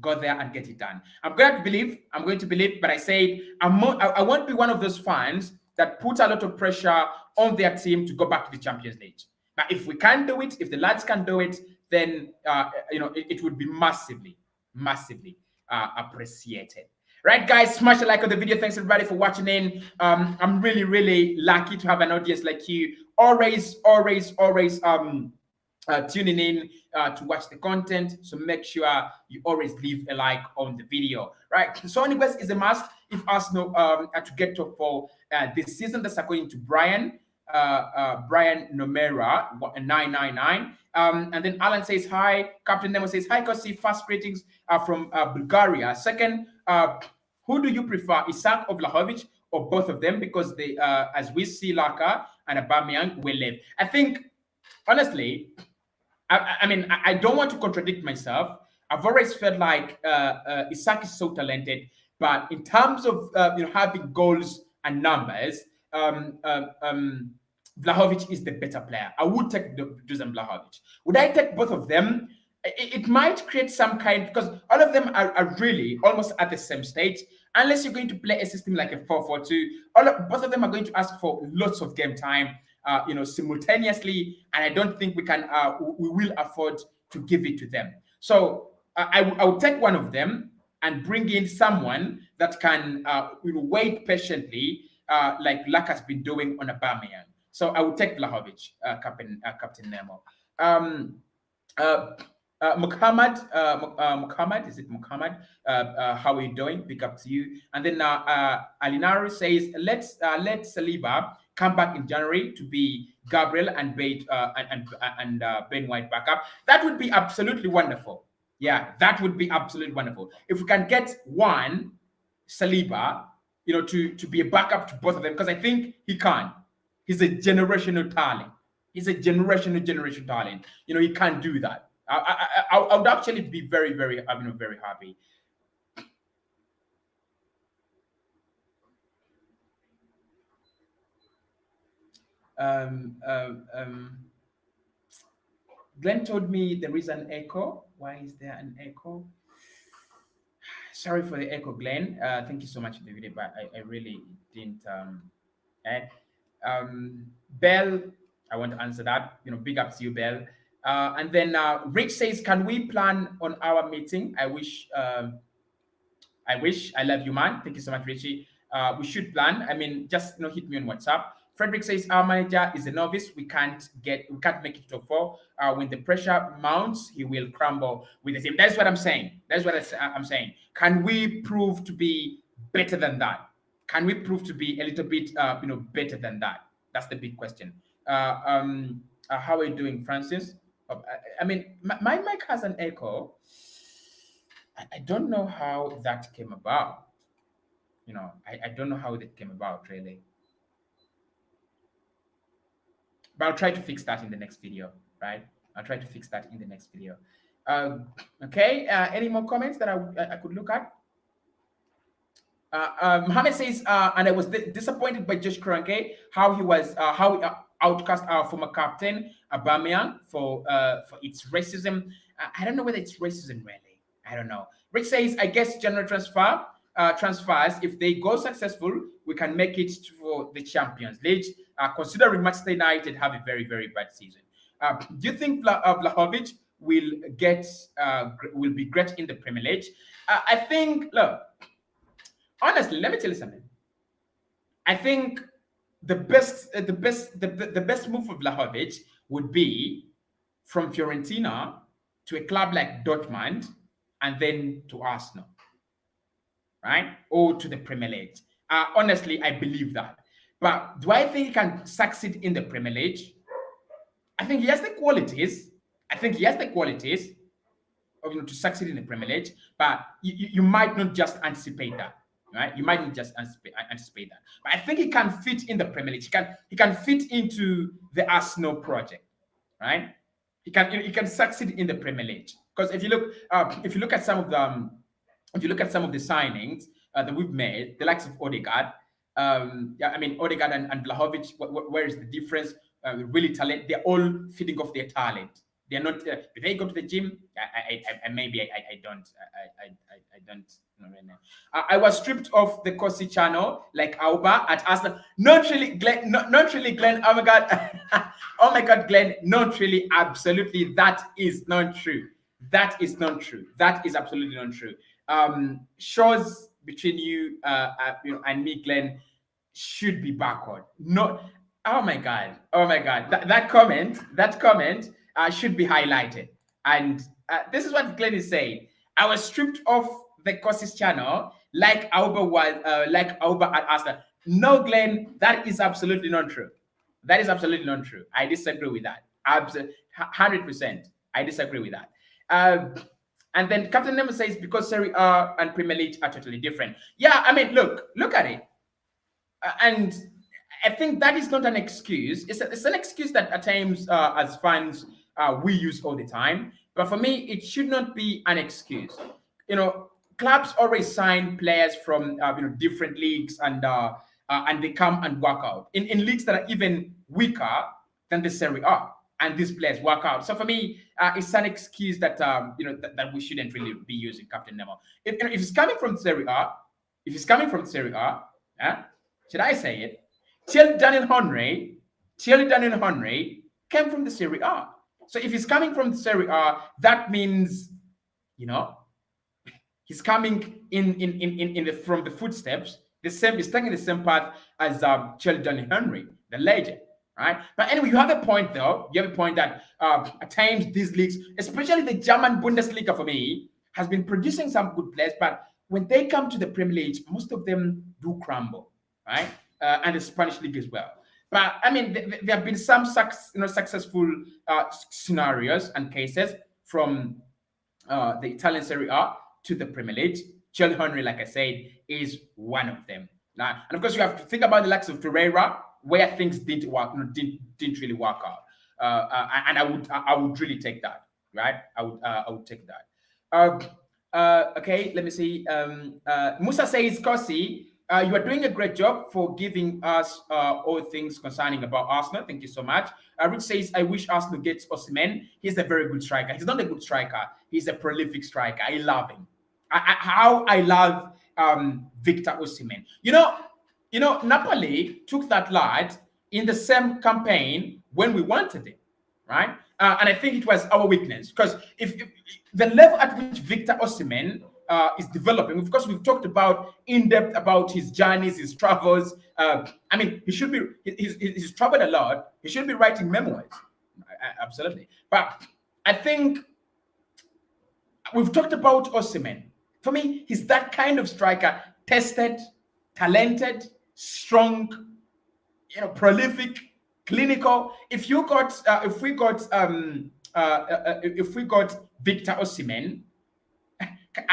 Go there and get it done. I'm going to believe, but I said I won't be one of those fans that put a lot of pressure on their team to go back to the Champions League. But if we can do it, if the lads can do it, then it would be massively appreciated. Right, guys, smash a like on the video. Thanks everybody for watching in. I'm really lucky to have an audience like you. Always tuning in to watch the content. So make sure you always leave a like on the video. Right. So anyways, is a must if Arsenal are to get top 4 this season. That's according to Brian Nomera 999. And then Alan says hi. Captain Nemo says hi. Cossy, fast greetings from Bulgaria. Second, who do you prefer, Isak or Vlahovic, or both of them? Because they, as we see, Laka and Aubameyang will live. I think, honestly, I mean, I don't want to contradict myself. I've always felt like Isak is so talented, but in terms of having goals and numbers, Vlahovic is the better player. I would take Dusan Vlahovic. Would I take both of them? It might create some kind, because all of them are really almost at the same stage. Unless you're going to play a system like a 4-4-2, both of them are going to ask for lots of game time, simultaneously, and I don't think we will afford to give it to them. So I will take one of them and bring in someone that can wait patiently, like Laka has been doing on Aubameyang. So I would take Vlahovic, Captain Nemo. Um, uh, Muhammad, is it Muhammad? How are you doing? Big up to you. And then Alinaru says, let Saliba come back in January to be Gabriel and Ben White backup. That would be absolutely wonderful. Yeah, that would be absolutely wonderful. If we can get one Saliba, to be a backup to both of them, because I think he can. He's a generational talent. He's a generational talent. He can't do that. I would actually be very, very, very happy. Um, um, um, Glenn told me there is an echo. Why is there an echo? Sorry for the echo, Glenn. Thank you so much for the video, but I really didn't. Eh? Bell, I want to answer that. Big up to you, Bell. And then Rich says, "Can we plan on our meeting? I wish. I love you, man. Thank you so much, Richie. We should plan. I mean, just hit me on WhatsApp." Frederick says, "Our manager is a novice. We can't make it to four. When the pressure mounts, he will crumble with the team." That's what I'm saying. That's what I'm saying. Can we prove to be better than that? Can we prove to be a little bit, better than that? That's the big question. How are you doing, Francis? I mean, my mic has an echo. I don't know how that came about. I don't know how that came about, really. But I'll try to fix that in the next video, right? I'll try to fix that in the next video. Okay, any more comments that I could look at? Mohammed says, and I was disappointed by Josh Kroenke, how he outcast our former captain Aubameyang for its racism. I don't know whether it's racism, really. I don't know. Rick says, "I guess general transfers, if they go successful, we can make it for the Champions League. Considering Manchester United have a very, very bad season. Do you think Vlahovic will be great in the Premier League?" I think, look, honestly, let me tell you something. I think the best move for Vlahovic would be from Fiorentina to a club like Dortmund and then to Arsenal, right? Or to the Premier League. Honestly, I believe that. But do I think he can succeed in the Premier League? I think he has the qualities. Of to succeed in the Premier League, but you might not just anticipate that. Right, you might not just anticipate that, but I think he can fit in the Premier League. He can fit into the Arsenal project, right? He can succeed in the Premier League, because if you look at some of the signings that we've made, the likes of Odegaard, Odegaard and Vlahovic, where is the difference? Really talent. They're all feeding off their talent. They're not. Do they go to the gym? I don't. I don't know right now. I was stripped off the Cossy channel like Auba at Arsenal. Not really, Glenn. Not really, Glenn. Oh my god. Oh my god, Glenn. Not really. Absolutely, that is not true. That is not true. That is absolutely not true. Shows between you, and me, Glenn, should be backward. No. Oh my god. Oh my god. That comment. Should be highlighted. And this is what Glenn is saying. I was stripped off the Cossy's channel like Auba at Arsenal. No, Glenn, that is absolutely not true. That is absolutely not true. I disagree with that. 100%. I disagree with that. And then Captain Nemo says, because Serie A and Premier League are totally different. Yeah, I mean, look at it. And I think that is not an excuse. It's an excuse that at times, as fans, we use all the time. But for me, it should not be an excuse. Clubs always sign players from different leagues, and they come and work out in leagues that are even weaker than the Serie A, and these players work out. So for me, it's an excuse that that we shouldn't really be using, Captain Nemo. If it's coming from Serie A, should I say it? Thierry Daniel Henry came from the Serie A. So if he's coming from the Serie A, that means, he's coming from the footsteps. He's taking the same path as Thierry Daniel Henry, the legend, right? But anyway, you have a point though. You have a point that at times these leagues, especially the German Bundesliga for me, has been producing some good players, but when they come to the Premier League, most of them do crumble, right? And the Spanish league as well. But I mean, there have been some successful scenarios and cases from the Italian Serie A to the Premier League. Thierry Henry, like I said, is one of them. Now, and of course, you have to think about the likes of Ferreira, where things didn't work, didn't really work out. And I would really take that, right? I would take that. Okay, let me see. Musa says, Cossy, you are doing a great job for giving us all things concerning about Arsenal. Thank you so much. Rich says, I wish Arsenal gets Osimhen. He's a very good striker. He's not a good striker. He's a prolific striker. I love him. How I love Victor Osimhen. You know, Napoli took that lad in the same campaign when we wanted him, right? And I think it was our weakness because if the level at which Victor Osimhen is developing, of course, we've talked about in depth about his journeys, his travels. I mean, he should be. He's traveled a lot. He should be writing memoirs, absolutely. But I think we've talked about Osimhen. For me, he's that kind of striker, tested, talented, strong, prolific, clinical. If we got Victor Osimhen,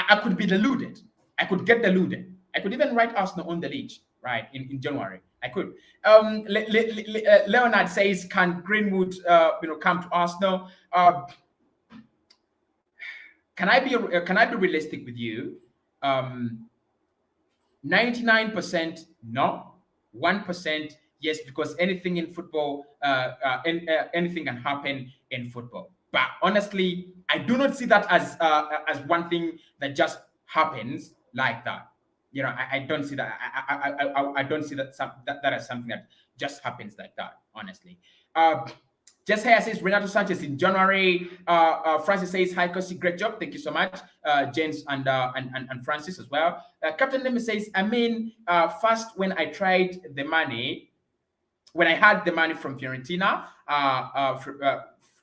I could be deluded. I could get deluded. I could even write Arsenal on the league, right, in January. I could. Leonard says, can Greenwood, come to Arsenal? Can I be realistic with you? 99% no, 1% yes, because anything in football, anything can happen in football. But honestly, I do not see that as one thing that just happens like that. I don't see that. I don't see that that as something that just happens like that. Honestly. Jess Hare says Renato Sanchez in January. Francis says hi, Cossy, great job. Thank you so much, James and Francis as well. Captain Nemi says, first when I tried the money, when I had the money from Fiorentina,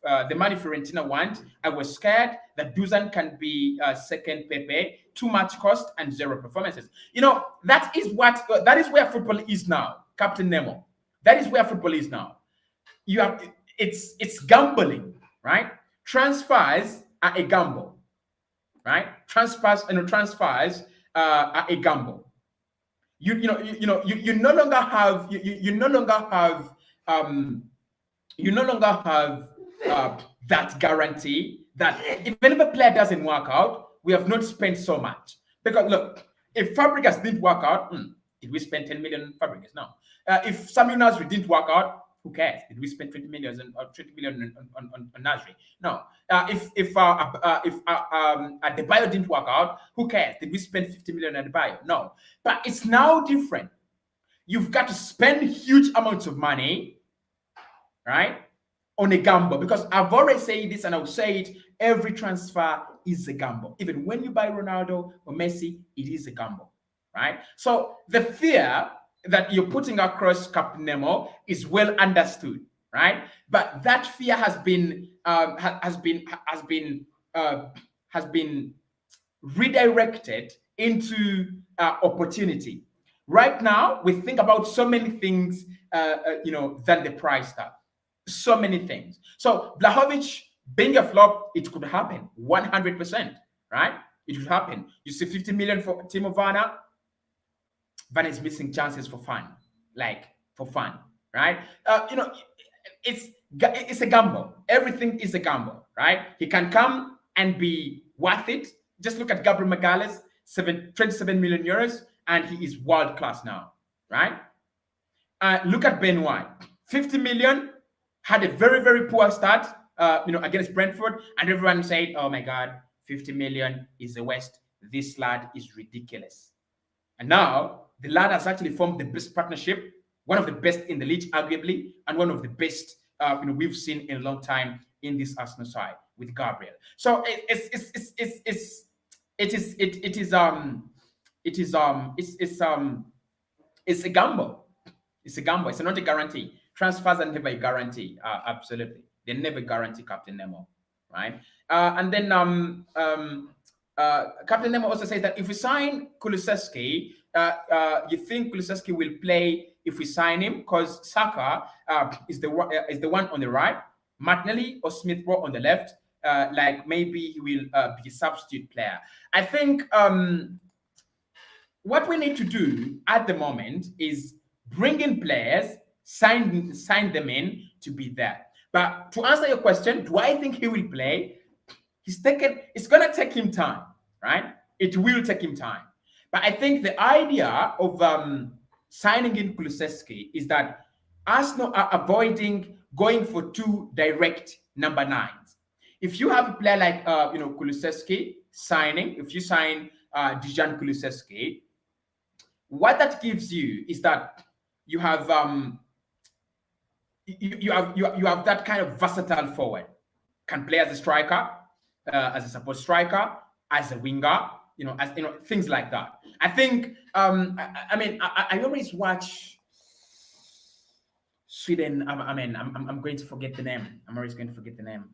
the money Fiorentina want, I was scared that Dusan can be second Pepe, too much cost and zero performances. That is where football is now, Captain Nemo. That is where football is now. It's gambling, right? Transfers are a gamble, right? Transfers are a gamble. You no longer have that guarantee that even if a player doesn't work out, we have not spent so much. Because look, if Fabregas didn't work out, did we spend 10 million on Fabregas? No. If Samuel Nasri didn't work out, who cares? Did we spend 20 million on Nasri? No. If Adebayo didn't work out, who cares? Did we spend 50 million on Adebayo? No. But it's now different. You've got to spend huge amounts of money, right, on a gamble. Because I've already said this, and I'll say it: every transfer is a gamble. Even when you buy Ronaldo or Messi, it is a gamble, right? So the fear that you're putting across, Captain Nemo, is well understood, right? But that fear has been redirected into opportunity. Right now, we think about so many things, than the price tag. So many things. So Blahovic being a flop, it could happen 100%, right? It could happen. You see 50 million for Timo Werner. Van is missing chances for fun, right? It's a gamble. Everything is a gamble, right? He can come and be worth it. Just look at Gabriel Magalhaes, 27 million euros, and he is world class now, right? Look at Ben White, 50 million, had a very, very poor start, against Brentford, and everyone said, "Oh my God, 50 million is a waste. This lad is ridiculous." And now the lad has actually formed the best partnership, one of the best in the league, arguably, and one of the best we've seen in a long time in this Arsenal side with Gabriel. So it's a gamble. It's a gamble. It's not a guarantee. transfers are never a guarantee. Absolutely, they never guarantee, Captain Nemo, right? And then Captain Nemo also says that if we sign Kulusevski, you think Kulusevski will play if we sign him because Saka is the one on the right, Martinelli or Smith Rowe on the left. Like maybe he will be a substitute player. I think what we need to do at the moment is bring in players, sign them in to be there. But to answer your question, do I think he will play? It's gonna take him time, right? It will take him time. But I think the idea of signing in Kulusevski is that Arsenal are avoiding going for two direct number nines. If you have a player like Kulusevski signing, if you sign Dejan Kulusevski, what that gives you is that you have you have that kind of versatile forward, can play as a striker, as a support striker, as a winger, things like that. I think I always watch Sweden. I'm going to forget the name. I'm always going to forget the name.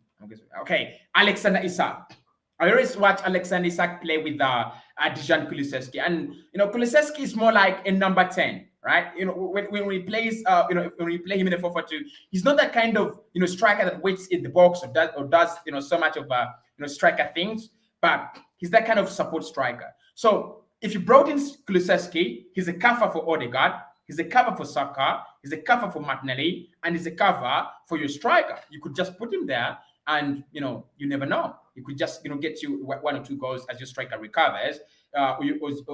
Okay, Alexander Isak. I always watch Alexander Isak play with Dejan Kulusevski, and Kulusevski is more like a number 10, right? When he plays, when we play him in a 4-4-2, he's not that kind of striker that waits in the box or does so much of striker things, but he's that kind of support striker. So if you brought in Kulusevski, he's a cover for Odegaard, he's a cover for Saka, he's a cover for Martinelli, and he's a cover for your striker. You could just put him there, and you never know. He could just get you 1 or 2 goals as your striker recovers, or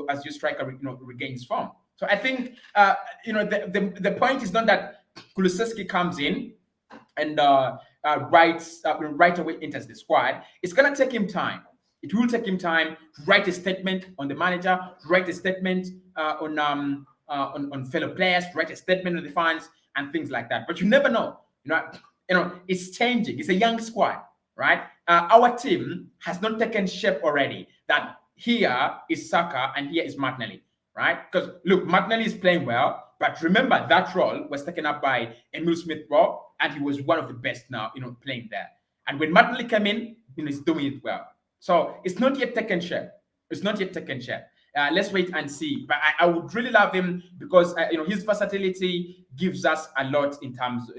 as your striker regains form. So I think the point is not that Kulusevski comes in and right away enters the squad. It's gonna take him time. It will take him time to write a statement on the manager, to write a statement on fellow players, to write a statement on the fans and things like that. But you never know. It's changing. It's a young squad, right? Our team has not taken shape already. That here is Saka and here is Martinelli, right? Because look, Martinelli is playing well, but remember that role was taken up by Emil Smith-Rowe, and he was one of the best now, playing there. And when Martinelli came in, he's doing it well. So it's not yet taken shape. It's not yet taken shape. Let's wait and see. But I would really love him because his versatility gives us a lot in terms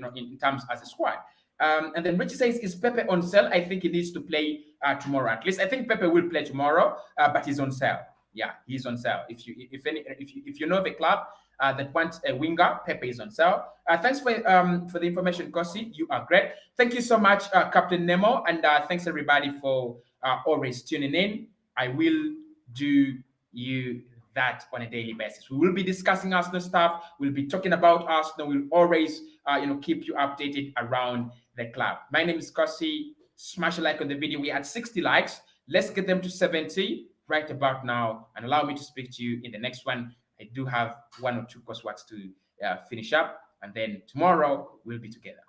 as a squad. And then Richie says, is Pepe on sale? I think he needs to play tomorrow. At least I think Pepe will play tomorrow, but he's on sale. Yeah, he's on sale. If you know the club that wants a winger, Pepe is on sale. Thanks for the information, Cossy. You are great. Thank you so much, Captain Nemo, and thanks everybody for always tuning in. I will do you that on a daily basis. We will be discussing Arsenal stuff. We'll be talking about Arsenal. We'll always keep you updated around the club. My name is Cossy. Smash a like on the video. We had 60 likes. Let's get them to 70 right about now, and allow me to speak to you in the next one. I do have 1 or 2 courseworks to finish up, and then tomorrow we'll be together.